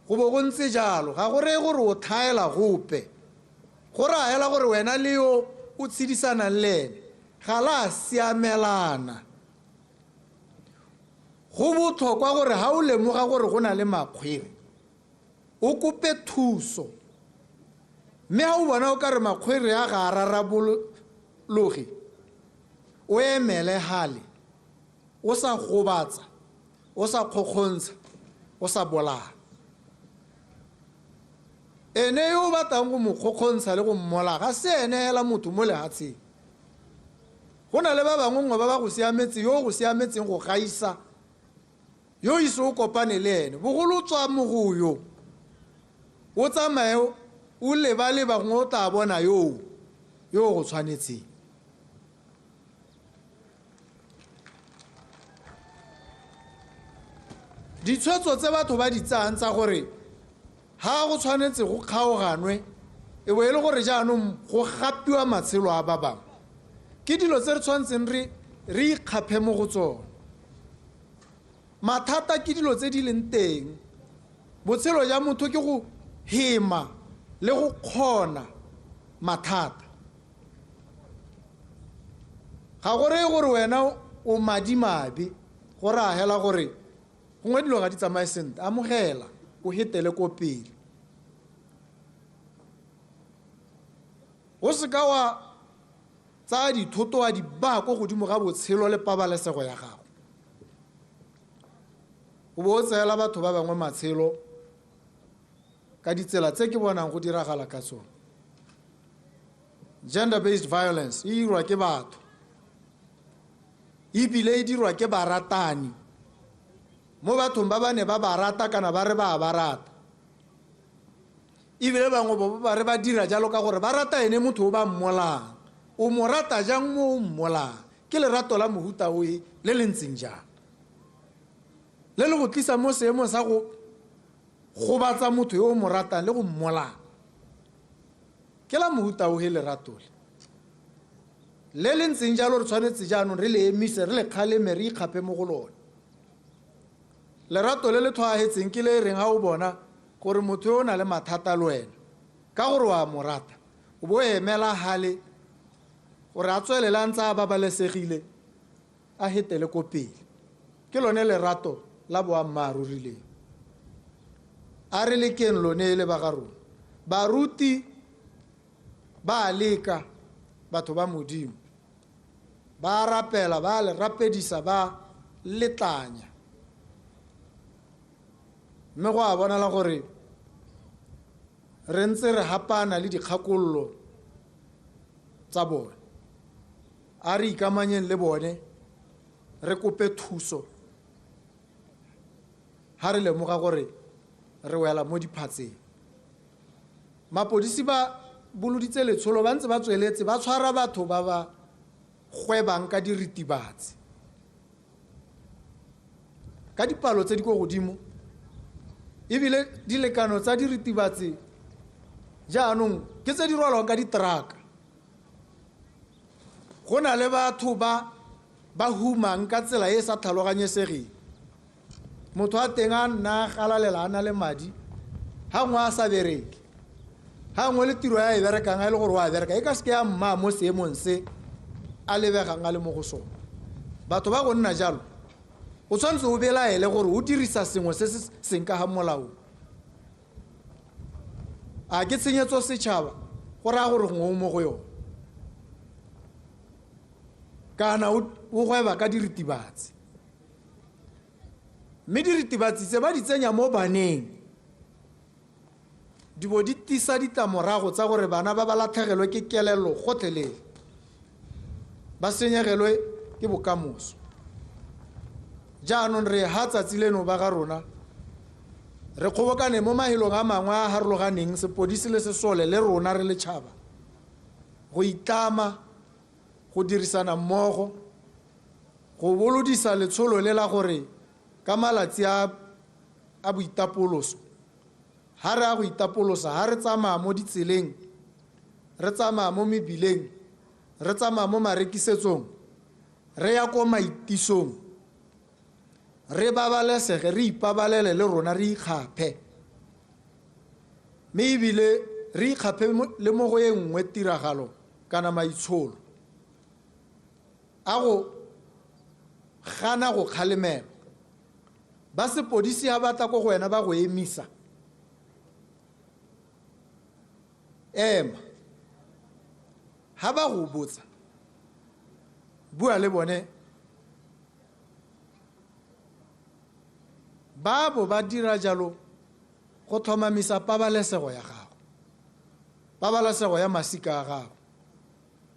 go bo go ntse jalo ga gore gore o thaela gope go raela gore wena le yo o tshedisana le ene ga la siamelana go botlhokwa gore ha o lemoga gore go na le makgwere o kope thuso mme ha o bona o ka re makgwere ya ga rarabologe o emele hale o sa gobatsa o sa kgokgontsha o sa bolaya ene yo batlang go mo kgokgontsha le go mmola ga se ene hela motho mo lehatsheng go na le ba bangwe ba ba go siametse yo go siametseng go gaisa yo iso o kopane le ene bogolo tswa mo go yo o tsamaye o lebale bangwe o tla bona yo go tshwanetseng ditshwetso tse batho ba di tsang tsa gore ha go tshwanetse go kgaoganwe e bo e le gore jaanong go gapiwa matshelo a ba bangwe ke dilo tse re tshwanetseng re ikgaphe mo go tsone mathata ke dilo tse di leng teng botshelo ja motho ke go hema le go kgona mathata ga gore wena o madimabe go rahela gore gongwe dilo ga di tsamaye sentle amogela o hetele ko pele o se ka wa tsaya dithoto wa di baya ko godimo ga botshelo le pabalesego ya gago o bo o tseela batho ba bangwe matshelo ka ditsela tse ke bonang go diragala ka tsone gender-based violence e dirwa ke batho ebile e dirwa ke baratani mo bathong ba bane ba barata kana ba re ba rata ebile bangwe ba re ba dira jalo ka gore ba rata ene motho o ba mmolang o mo rata jang mo o mmolang ke lerato la mohuta o le le ntseng jang le le go tlisa mo seemong sa go gobatsa motho yo o mo ratang le go mmolang ke la mohuta o lerato le le ntseng jalo re tshwanetse jaanong re le emise re le kgaleme re ikgape mo go lone lerato le le tlhoagetseng ke le reng ha o bona gore motho yo o na le mathata le wena ka gore wa mo rata o bo emela hale gore a tswelele a ntse a babalesegile a hetele ko pele ke lone lerato la boammaaruri leng a re lekeng lone le ba ga rona baruti ba leka batho ba modimo ba rapela ba le rapedisa ba letlanya mme go a bonala gore re ntse re hapana le dikgakololo tsa bone a re ikamanyeng le bone re kope thuso ha re lemoga gore re wela mo diphatseng mapodisi ba boloditse letsholo ba ntse ba tsweletse ba tshwara batho ba ba gwebang ka diritibatsi ka dipalo tse di go godimo ebile dilekano tsa diritibatsi jaanong ke tse di rwalwang ka diteraka go na le batho ba humang ka tsela e sa tlhaloganyesegeng motho a teng a nna galalela a na le madi ha ngwe a sa bereke ha ngwe le tiro ya e berekang a e le gore wa bereka e ka seke ya mma mo seemong se a lebegang a le mo go sone batho ba go nna jalo o tshwanetse o belaele gore o dirisa sengwe se se seng ka ga molao a ke tshenyetso setšhaba go raya gore ngwe o mo go yone kana o gweba ka diritibatsi mme diritibatsi tse ba di tsenya mo baneng di bo di tisa ditlamorago tsa gore bana ba ba latlhegelwe ke kelelo gotlhelele ba senyegelwe ke bokamoso jaanong re ha tsatsi leno ba ga rona re kgobokane mo mahelong a mangwe a harologaneng sepodisi le sesole le rona re le tšhaba go itlama go dirisana mmogo go bolodisa letsholo le la gore ka malatsi a boitapoloso ha re a go itapolosa ha re tsamaya mo ditseleng re tsamaya mo mebileng re tsamaya mo marekisetsong re ya ko maitisong re babalesege re ipabalele le rona re ikgaphe mme ebile re ikgaphe le mo go e nngwe tiragalo kana maitsholo a go gana go kgalemela ba sepodisi ha batla go wena ba go emisa ema ha ba go botsa bua le bone ba bo ba dira jalo go tlhomamisa pabalesego ya gago pabalesego ya masika a gago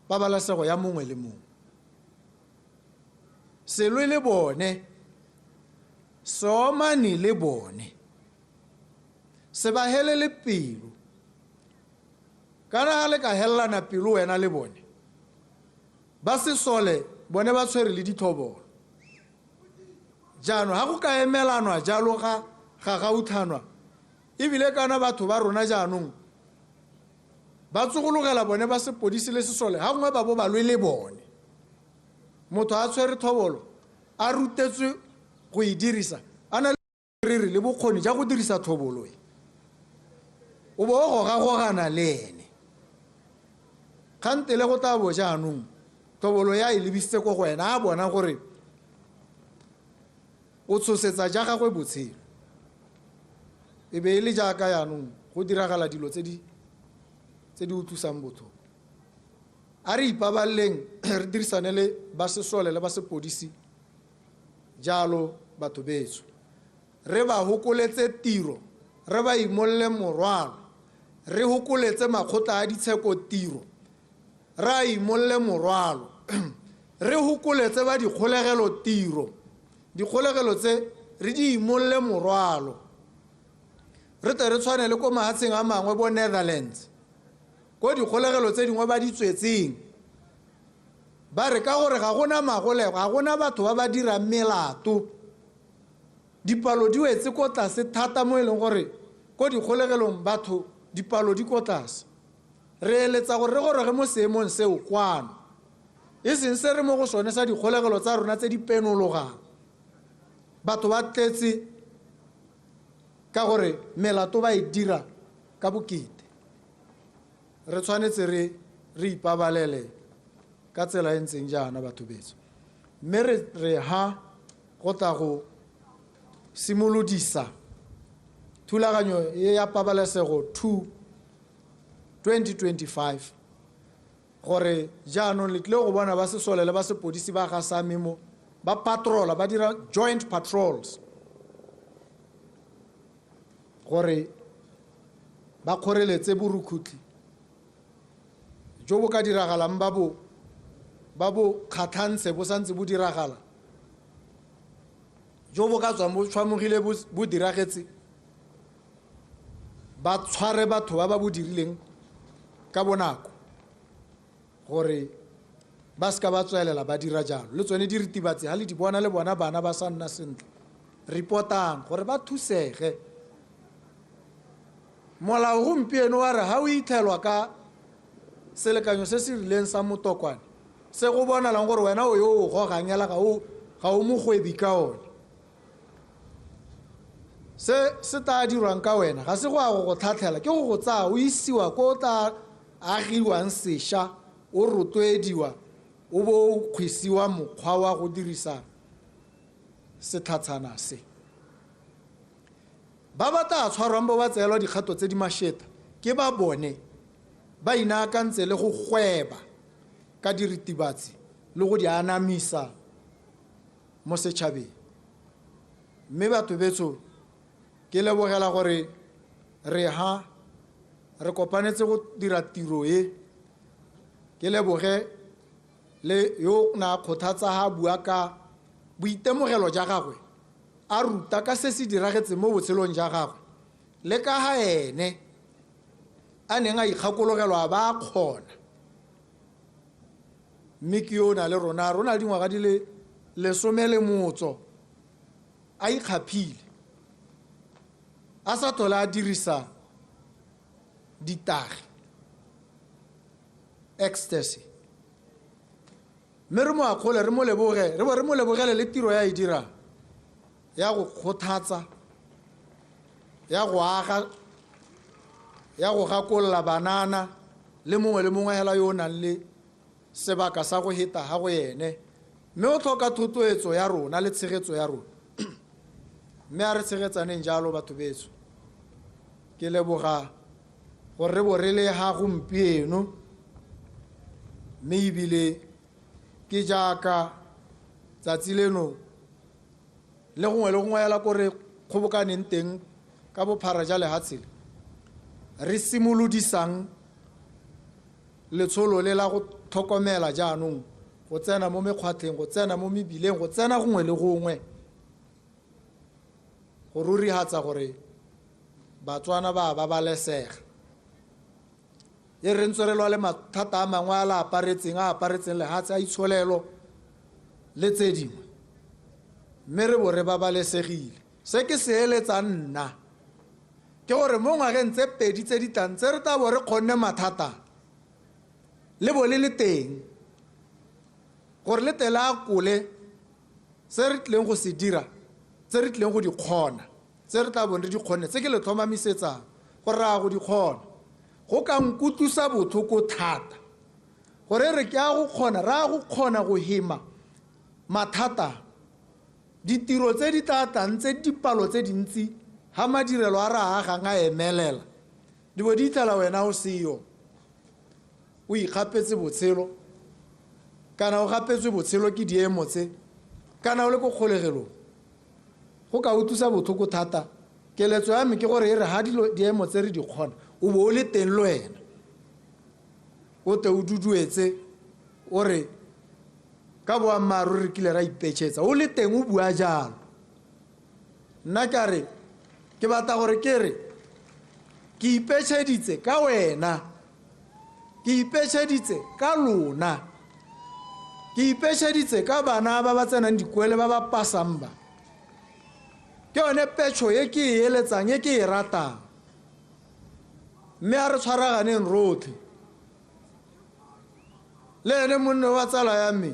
pabalesego ya mongwe le mongwe selwe le bone soomane le bone se ba helele pelo kana ga le ka helelana pelo wena le bone ba sesole bone ba tshwere le dithobolo jaanong ga go ka emelanwa jalo ga gauthanwa ebile kana batho ba rona jaanong ba tsogologela bone ba sepodisi le sesole ga ngwe ba bo ba lwe le bone motho a tshwere thobolo a rutetswe go e dirisa a na le riri le bokgoni ja go dirisa thobolo o bo go gagogana le ene kgante le go tla bo jaanong thobolo ya e lebisitse ko go wena a bona gore o tshosetsa ja gagwe botshelo e be e le jaaka yaanong go diragala dilo tse di utlwisang botlhoko a re ipabaleleng re dirisane le ba sesole le ba sepodisi jalo batho betso re ba hokoletse tiro re ba imolle morwalo re hokoletse makgotla a ditsheko tiro ra imolle morwalo re hokoletse ba dikgolegelo tiro dikgolegelo tse re di imolle morwalo re tle re tshwane le ko mahatsheng a mangwe bo Netherlands ko dikgolegelo tse dingwe ba di tswetseng ba re ka gore ga gona magolego ga gona batho ba ba dirang melato dipalo di wetse ko tlase thata mo e leng gore ko dikgolegelong batho dipalo di ko tlase re eletsa gore re goroge mo seemong seo kwano e seng se re mo go sone sa dikgolegelo tsa rona tse di penologang batho ba tletse ka gore melato ba e dira ka bokete re tshwanetse re ipabalele ka tsela e ntseng jaana batho betso mme re ha go tla go simolodisa thulaganyo ya pabalesego 2025 gore jaanong le tle go bona ba sesole le ba sepodisi ba ga same mo ba patrola ba dira joint patrols gore ba kgoreletse borukhutlhi jo bo ka diragalang ba bo kgatlhantse bo santse bo diragala jo bo ka tswang bo tshwamogile bo diragetse ba tshware batho ba bo dirileng ka bonako gore ba ska ba tswelela ba dira jalo le tsone diritibatsi ha le di bona le bona bana ba sa nna sentle reportang gore ba thusege molao gompieno wa re ha o ithelwa ka selekanyo se se rileng sa motokwane se go bonalang gore wena o yo o goganyela ga o mogwebi ka one se ta dirwang ka wena ga se go a go tlhatlhela ke go tsaya o isiwa ko ta agiwang sešha o rotloediwa o bo kgwisiwa mokgwa wa go dirisa setlhatshana se ba ta tshwarwang ba tseelwa dikgato tse di masheta ke ba bone ba inaakantse le go gweba ka diritibatsi le go di anamisa mo setšhabeng mme batho betso ke lebogela gore re kopanetse go dira tiro e ke leboge le yo na kgothatsa ha bua ka boitemogelo ja gagwe a ruta ka se se diragetse mo botshelong ja gagwe le ka ha ene a neng a ikgakologelwa ba kgona mme ke yona le rona dingwaga di le 10 a ikgaphile a sa tlhola a dirisa ditagi ecstasy mme re mo akgole re mo lebogele le tiro ya e dira ya go kgothatsa ya go aga ya go gakolola banana le mongwe hela yo nang le sebaka sa go heta ha go yene mme o tlhoka thotloetso ya rona le tshegetso ya rona mme a re tshegetsaneng jalo batho betso ke leboga gore re borele ha gompieno mme ebile ke jaaka tsatsi leno le gongwe ya la kore kgobokaneng teng ka bophara ja lehatshele re simolodisang letsholo le la go tlhokomela jaanong go tsena mo mekgwatlheng go tsena mo mebileng go tsena gongwe le gongwe go rurihatsa gore Batswana ba babalesega e re ntse re lwa le mathata a mangwe a la aparetseng lehatshe a itsholelo le tse dingwe mme re bo re babalesegile se ke se eletsang nna ke gore mo ngwageng tse 2 tse di tlang tse re tla bo re kgonne mathata le bo le teng gore le tela a kole se re tleng go se dira tse re tleng go di kgona tse re tla bone re di kgonne tse ke le tlhomamisetsang gore ra go di kgona go ka nkutlusa botlhoko thata gore re ke a go kgona ra go kgona go hema mathata ditiro tse di tlatlang tse dipalo tse dintsi ha madirelo a ra agang a emelela di bo di tla wena o seyo o ikgapetse botshelo kana o gapetswe botshelo ke diemo tse kana o le go kgolegelo go ka utlusa botlhoko thata keletso ya me ke gore e re ha diemo tse re di kgona o bo o le teng le wena o te o duduetse o re ka boammaaruri re kile ra ipetšhetsa o le teng o bua jalo nna ka re ke batla gore ke re ke ipetšheditse ka wena ke ipetšheditse ka lona ke ipetšheditse ka bana ba ba tsenang dikwele ba ba pasang ba ke yone petšho ye ke e eletsang ye ke e ratang mme a re tshwaraganeng rotlhe le ene monne wa tsala ya me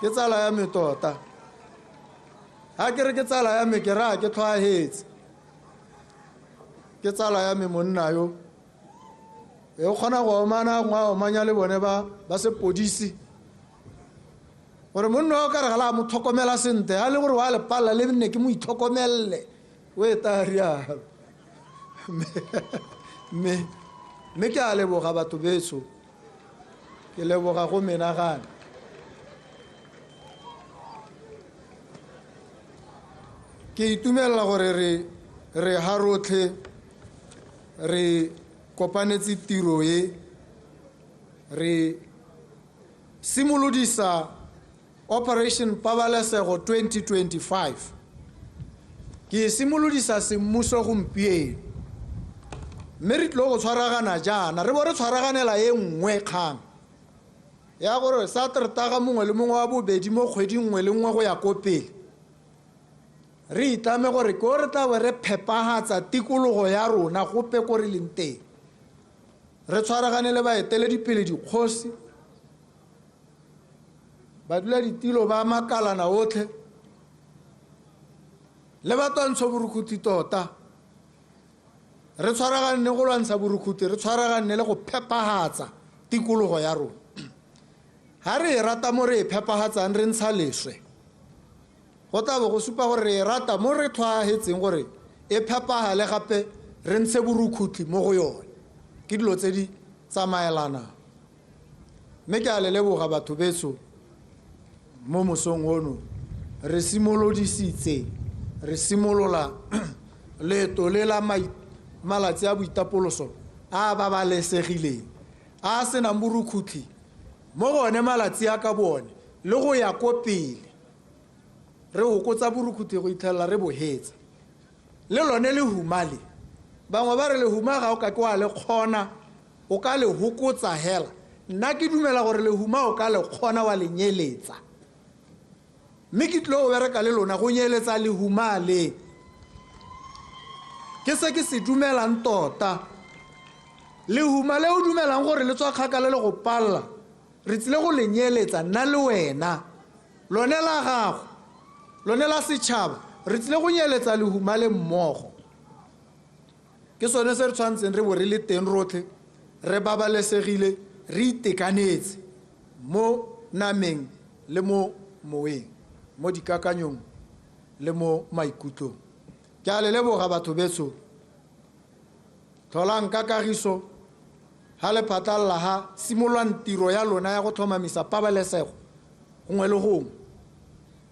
ke tsala ya me tota ha ke re ke tsala ya me ke ra ke tlhoahetse ke tsala ya me monna yo e kgona go omana ngwa omanya le bone ba sepodisi gore monna o ka re gala mo tlhokomela sente a le gore wa le palla le nne ke mo itlhokomelle o eta rialo me ke a leboga batho betso ke leboga go menagane ke itumelela gore re harotlhe re kopanetse tiro e re simolodisa Operation Pabalesego 2025 ke simolodisa semmuso gompieno mme re tlo go tshwaragana jaana re bo re tshwaraganela e nngwe kgang ya gore Satertaga mongwe le mongwe wa bobedi mo kgwedi nngwe le nngwe go ya ko pele re itlame gore ke re tla re phepagatsa tikologo ya rona gope ko re leng teng re tshwaragane le baeteledipele dikgosi badula ditilo ba makalana otlhe le batwantsho borukhuti tota re tshwaragane go lwantsha borukhuti re tshwaragane le go phepagatsa tikologo ya rona ha re rata mo re phepagatsang re ntsha leswe go tla bo go supa gore re rata mo re tlhaetseng gore e phepagale gape re ntshe borukhuti mo go yone ke dilo tse di tsamaelana mme ke a le leboga batho betso mo mosong ono re simolodisitse re simolola leeto le la malatsi a boitapoloso a babalesegileng a senang borukhuthi mo gone malatsi a ka bone le go ya ko pele re hokotsa borukhuthi go itlhela re bohetsa le lone le humale bangwe ba re le huma ga o ka ke wa le kgona o ka le hokotsa hela nna ke dumela gore le huma o ka le kgona wa le nyeletsa mme ke tlo go bereka le lona go nyeletsa le humale ke se dumelang tota le humale o dumelang gore le tswa kgakala le go palla re tsile go le nyeletsa nna le wena lone la gago lone la setšhaba re tsile go nyeletsa le humale mmogo ke sone se re tshwantseng re bo re le teng rotlhe re babalesegile re itekanetse mo nameng le mo moeng mo dikakanyong le mo maikutlong ke a le leboga batho betso tholang ka kagiso ha le phatlalla ha simolwang tiro ya lona ya go tlhomamisa pabalesego gongwe le gongwe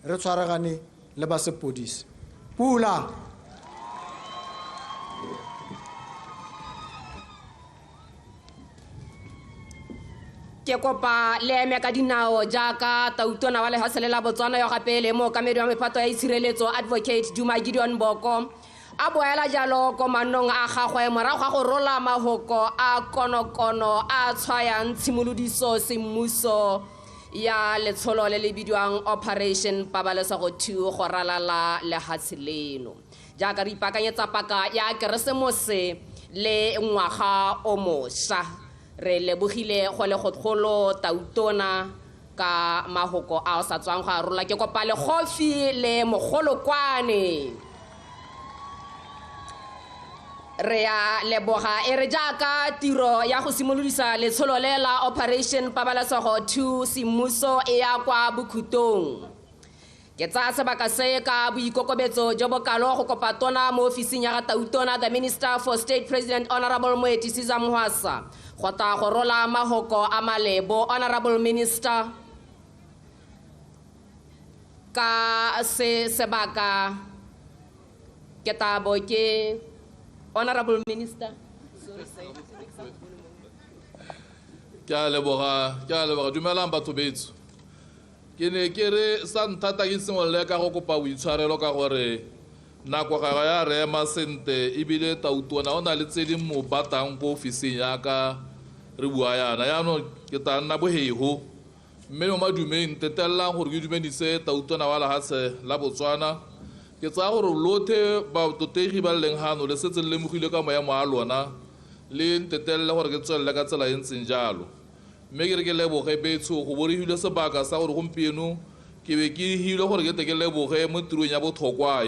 re tshwaragane le ba sepodisi pula ke kopa le eme ka dinao jaaka tautona wa lehasele la Botswana yo gape le mookamedi wa mephato ya itshireletso advocate Duma Boko a boela jalo komanong a gagwe morago ga go rola mahoko a konokono a tshwayang tshimolodiso semmuso ya letsholo le le bidiwang Operation Pabalesego 2 go ralala lehatshe leno jaaka re ipakanyetsa paka ya keresemose le ngwaga o mošwa re lebogile go le gotgolo tautona ka mahoko a sa tswang go a rola ke kopa le gofi le mogolokwane re ya leboga e re jaaka tiro ya go simolodisa letsholo le la Operation Pabalesego 2 semmuso e ya kwa bokhutong ke tsa sebaka se ka boikokobetso jo bokalo go kopa tona mo ofising ya ga tautona the Minister for State President Honorable Moetisisa Mohasa go ta go rola mahoko a malebo Honorable Minister ka se sebaka ke tabo ke Honorable Minister. Ke a leboga dumelang batho betso ke ne ke re sa nthata ke simololle ka go kopa boitshwarelo ka gore nako ga ya re ema sente ebile tautona o na le tse di mo batang ko ofising ya ka re bua yana yaanong ke tla nna bohego mme mo madumeng tetelelang gore ke dumedise tautona wa lehatshe la Botswana ke tsaya gore lothe batotegi ba leng hano le setse le lemogile ka maemo a lona le ntetelele gore ke tswelele ka tsela e ntseng jalo mme ke re ke leboge betso go borehile sebaka sa gore gompieno ke be ke hile gore ke te ke leboge mo tirong ya botlhokwa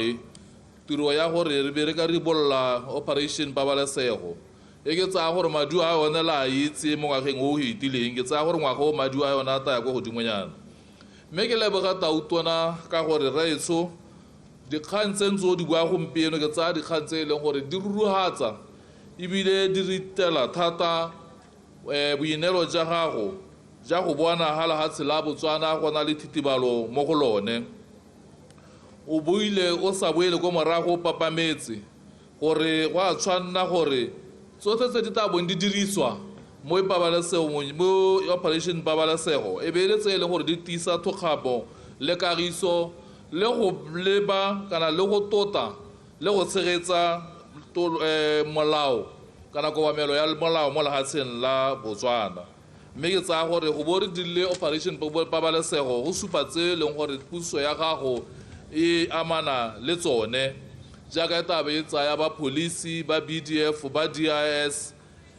tiro ya gore re be re ka ribolla Operation Pabalesego e ke tsaya gore maduo a yone la itse mo ngwageng o hitileng ke tsaya gore ngwaga o maduo a yone a taya kwa godimonyana mme ke leboga tautona ka gore raetso dikgang tse ntse o di bua gompieno ke tsaya dikgang tse e leng gore di rurugatsa ebile di ritela thata boinelo ja gago ja go bona ha lehatshe la Botswana go na le thitibalo mo go lone. O buile o sa boele ko morago papametse gore go a tshwanna gore tsotlhe tse di tla bong di diriswa mo Operation Pabalesego e be le tse e leng gore di tisa thokgabo le kagiso le go leba kana le go tota le go tshegetsa molao kana kobamelo ya molao mo lehatsheng la Botswana. Mme ke tsaya gore go bo re dirile Operation Pabalesego go supa tse e leng gore puso ya gago e amana le tsone jaaka e tabe e tsaya ba polisi ba BDF ba DIS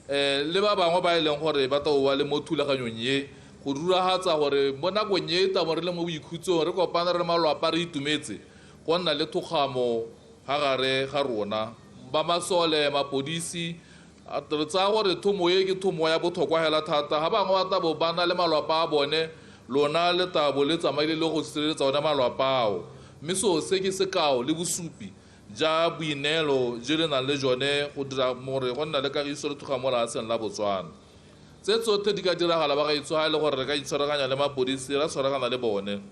le ba bangwe ba e leng gore ba taowa le mo thulaganyong ye go ruragatsa gore mo nakong ye e tamo re le mo boikhutsong re kopana re malwapa re itumetse go nna le thogamo ga gare ga rona ba masole mapodisi re tsaya gore thomo ye ke thomo ya botlhokwa hela thata ga bangwe ba tabo ba na le malwapa a bone lona le tabo le tsamaile le go sireletsa one malwapa ao mme so se ke sekao le bosupi ja boineelo je le nang le jone go dira more go nna le kagiso le thogamo mo lehatsheng la Botswana. Tse tsotlhe di ka diragala ba gaetso ga e le gore re ka itshwaraganya le mapodisi ra tshwaragana le bone.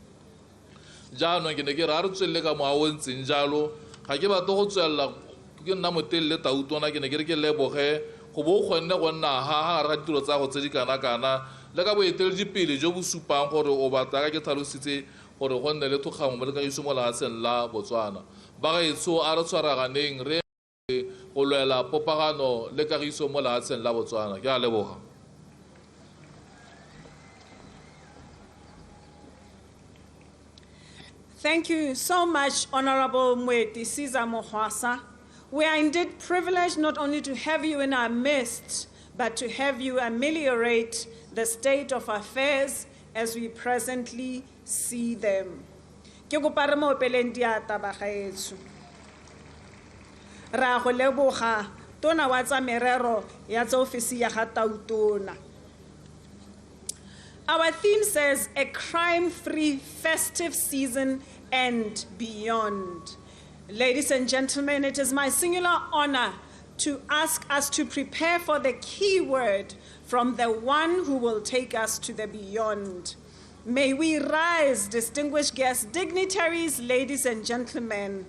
Jaanong ke ne ke re a re tswelele ka moa o ntseng jalo ga ke batle go tswelela ke nna motelele tautona ke ne ke re ke leboge go bo o kgonne go nna ha gare ga ditiro tsa go tse di kana-kana le ka boeteledipele jo bo supang gore o batla ka ke tlhalositse gore go nne le thogamo mo le kagiso mo lehatsheng la Botswana. Ba gaetsho a re tshwaraganeng re go lwela popagano le kagiso mo lehatsheng la Botswana. Ke a leboga. Thank you so much, Honorable Mweti Siza Mohwasa. We are indeed privileged not only to have you in our midst, but to have you ameliorate the state of affairs as we presently see them. Ke kopa re mo opeleng diata ba gaetsho. Ra go leboga tona wa tsa merero ya tsa ofisi ya ga tautona. Our theme says a crime-free festive season and beyond. Ladies and gentlemen, it is my singular honor to ask us to prepare for the key word from the one who will take us to the beyond. May we rise, distinguished guests, dignitaries, ladies and gentlemen,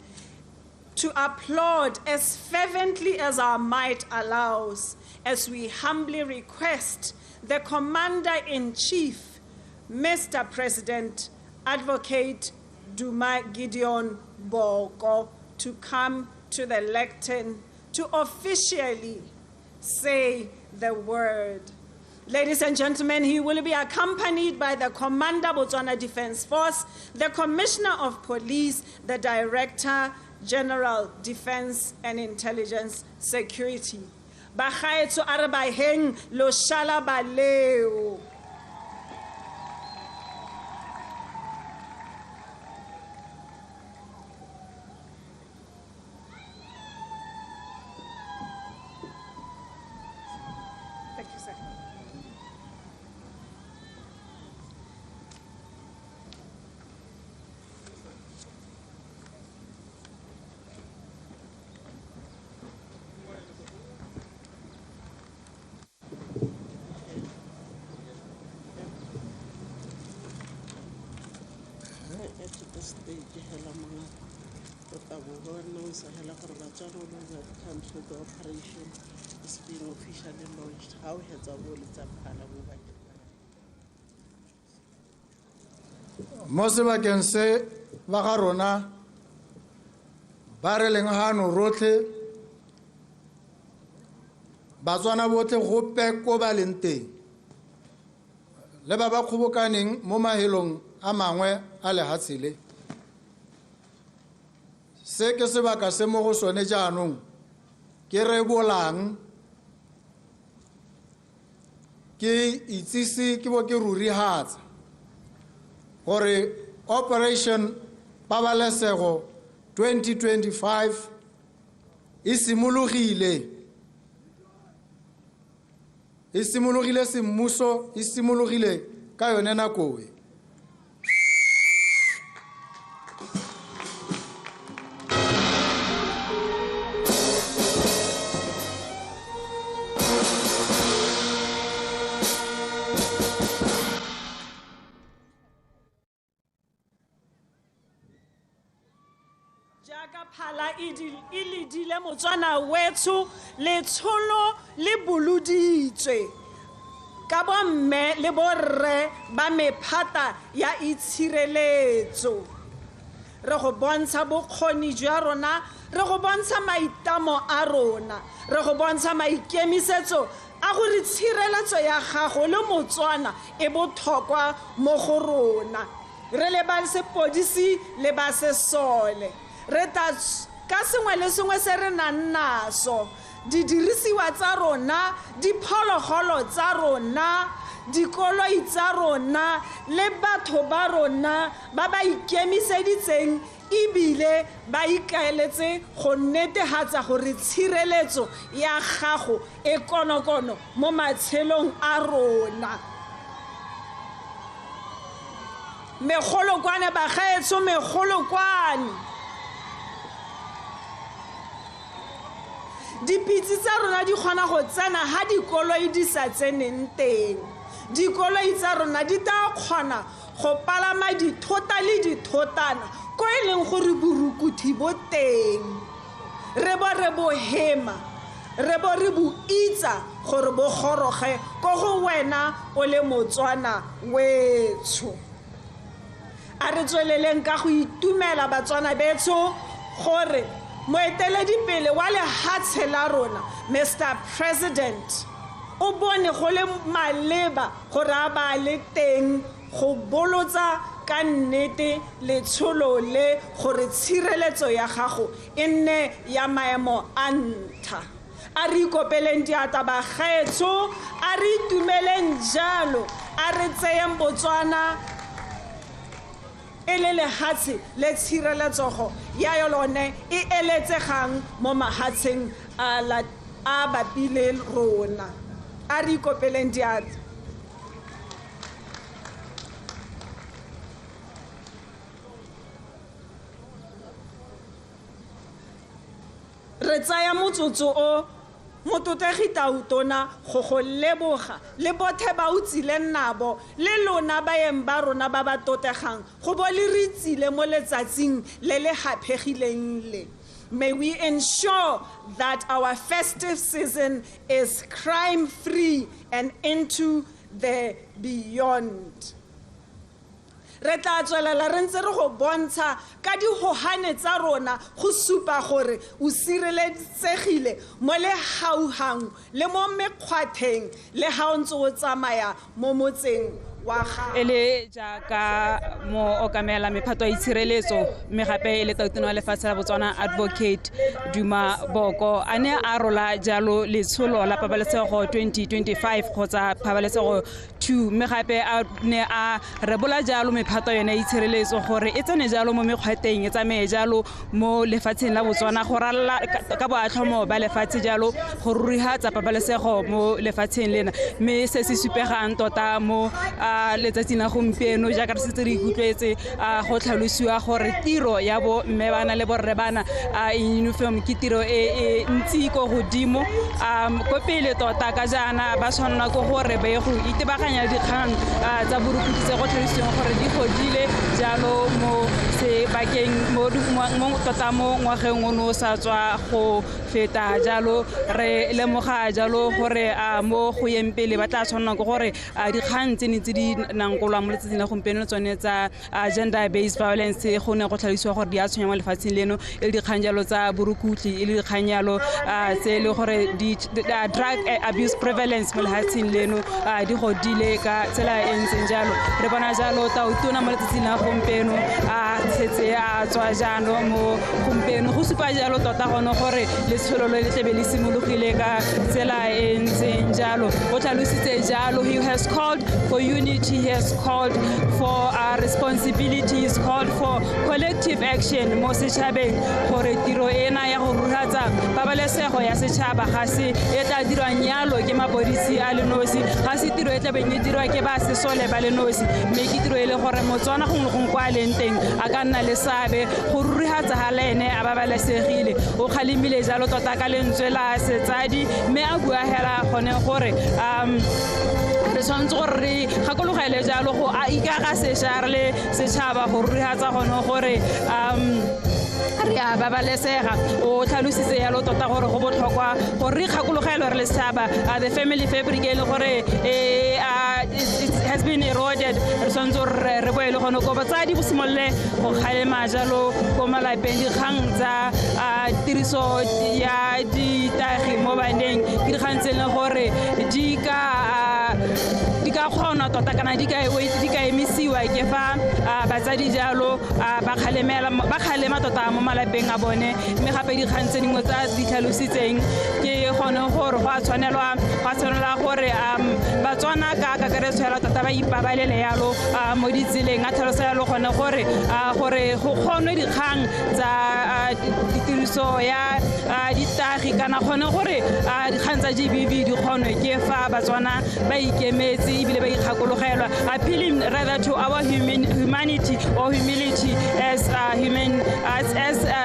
to applaud as fervently as our might allows, as we humbly request the Commander-in-Chief, Mr. President, Advocate Duma Gideon Boko, to come to the lectern to officially say the word. Ladies and gentlemen, he will be accompanied by the Commander, Botswana Defence Force, the Commissioner of Police, the Director General Defence and Intelligence Security. Bagaetso a re baheng lo shala baleo. Thank you, sir. The operation is being officially launched. How has our role mo sebakeng se ba ga rona ba re leng hano rotlhe Batswana botlhe go peko ba leng teng le ba ba kgobokaneng mo mahelong a mangwe a lehatshe le se ke sebaka se mo go sone jaanong ke re bolang ke itsisi ke bo ke rurihatsa gore Operation Pabalesego 2025 isimologile semmuso isimologile ka yone nako e Jaaka phala e ledile Motswana wethu letsholo le boloditswe ka bomme le borre ba mephata ya itshireletso. Re go bontsha bokgoni jwa rona, re go bontsha maitamo a rona, re go bontsha maikemisetso a gore tshireletso ya gago le Motswana e botlhokwa mo go rona. Re le ba sepodisi le ba sesole re ta ka sengwe le sengwe se re nang naso, didirisiwa tsa rona, diphologolo tsa rona, dikoloi tsa rona le batho ba rona ba ba ikemiseditseng ebile ba ikaeletse go netefatsa gore tshireletso ya gago e konokono mo matshelong a rona. Megolokwane bagaetsho, megolokwane, dipitse tsa rona di kgona go tsena ha dikoloi di sa tseneng teng. Dikoloi tsa rona di ta kgona go palama dithota le dithotana ko e leng gore borukuthi bo teng. Re bo re bo hema, re bo re bo itsa gore bo goroge ko go wena o le Motswana wetsho. A re tsweleleng ka go itumela Batswana betso gore moeteledipele wa lehatshe la rona Mr. President o bone go le maleba gore a ba le teng go bolotsa ka nnete letsholo le gore tshireletso ya gago e nne ya maemo a ntlha. A re ikopeleng diata bagaetsho, a re itumeleng jalo, a re tseyeng Botswana e le lehatshe le tshireletsego ya yolone e eletsegang mo mahatsheng a bapile rona. A re ikopeleng diata. Re tsaya motsotso o mototegi Tautona go go leboga le bothe ba utsile nabo le lona baeng ba rona ba ba totegang go bo le re tsile mo letsatsing le le hapegileng le. May we ensure that our festive season is crime-free and into the beyond. Re tla tswelela re ntse re go bontsha ka dihohane tsa rona go supa gore o sireletsegile mo legaugang le mo mekgwatheng le ha o ntse o tsamaya mo motseng wa gago. Ele jaaka mo okamela mephato ya itshireletso mme gape e le Tautona wa lefatshe la Botswana Advocate Duma Boko a ne a rola jalo letsholo la Pabalesego 2025 kgotsa Pabalesego 2 mme gape a ne a rebola jalo mephato yone ya itshireletso gore e tsene jalo mo mekgwateng e tsamaye jalo mo lefatsheng la Botswana go ralla ka boatlhomo ba lefatshe jalo go rurihatsa pabalesego mo lefatsheng lena mme se se supegang tota mo letsatsing la gompieno jaaka re setse re ikutlwetse go tlhalosiwa gore tiro ya bo mme bana le borre bana in uniform ke tiro e ntsi ko godimo ko pele tota ka jana ba tshwanela go gore ba go itebaganya dikgang tsa borukutlhi tse go tlhalosiwang gore di godile jalo mo sebakeng mo tota mo ngwageng ono sa tswa go feta jalo re lemoga jalo gore mo go yeng pele ba tla tshwanela go gore dikgang tse ntse di nangolwa mo letsatsing la gompieno tsone tsa gender based violence go ne go tlhalosiwa gore di a tshwenya mo lefatsheng leno e le dikgang jalo tsa borukutlhi e le dikgang jalo tse le gore drug abuse prevalence mo lefatsheng leno di godile ka tsela e ntseng jalo re bona jalo Tautona mo letsatsing la gompieno setse a tswa jalo mo gompieno go supa jalo tota gone gore letsholo le tlebe le simologile ka tsela e ntseng jalo o tlhalositse jalo he has called for unity, he has called for responsibility, he has called for collective action mo setšhabeng gore tiro ena ya go rurihatsa pabalesego ya setšhaba ga se e tla dirwang yalo ke mapodisi a le nosi ga se tiro e tlabeng e dirwa ke ba sesole ba le nosi mme ke tiro e le gore Motswana gongwe gongwe kwa leng teng a ka nna le seabe go rurihatsa ga le ene a babalesegile o kgalemile jalo tota ka lentswe la setsadi mme a bua hela gone gore re tshwanetse gore re gakologele jalo go ikaga sešha re le setšhaba go rurihatsa gone gore re a babalesega o tlhalositse yalo tota gore go botlhokwa gore re kgakologelwe re le setšhaba the family fabric e le gore it has been eroded re tshwanetse gore re boele gone ko batsadi bo simolole go kgalema jalo ko malapeng dikgang tsa tiriso ya ditagi mo baneng ke dikgang tse e leng gore di ka kgona tota kana di ka emisiwa ke fa batsadi jalo ba kgalema tota mo malapeng a bone mme gape dikgang tse dingwe tsa di tlhalositseng ke gone gore go a tshwanela gore batswana ka kakaretso yalo tota ba ipabalele yalo mo ditseleng a tlhalosa yalo gone gore go kgonwe dikgang tsa tiriso ya ditagi kana gone gore dikgang tsa GBV di kgonwe ke fa batswana ba ikemetse ebile ba ikgakologelwa appealing rather to our humanity or humility as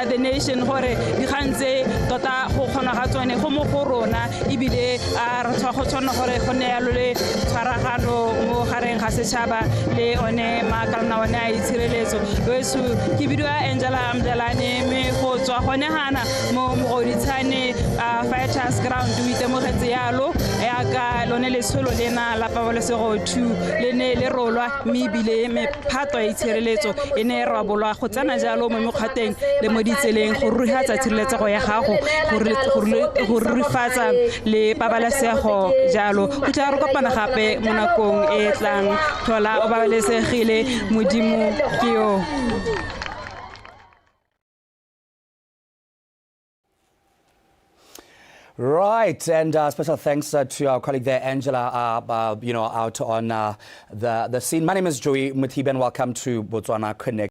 the nation gore dikgang tse tota go kgona ga tsone go mo go rona ebile re go tshwana gore go ne yalo le tshwaragano mo gareng ga setšhaba le one maakalana one a itshireletso weso ke bidiwa Angela Mdlalane mme go tswa gone gana mo mogoditshane fighters ground o itemogetse yalo yaka lone letsholo lena la Pabalesego 2 le ne le rolwa mme ebile mephato ya itshireletso e ne rabolwa go tsena jalo mo mekgwateng le mo ditseleng go ruhatsa tshireletsego ya gago go rurifatsa le pabalesego jalo go tla re kopana gape mo nakong e tlang tlhola o babalesegile modimo ke yo. Right, and special thanks to our colleague there, Angela, out on the scene. My name is Joey Muthibe, and welcome to Botswana Connect.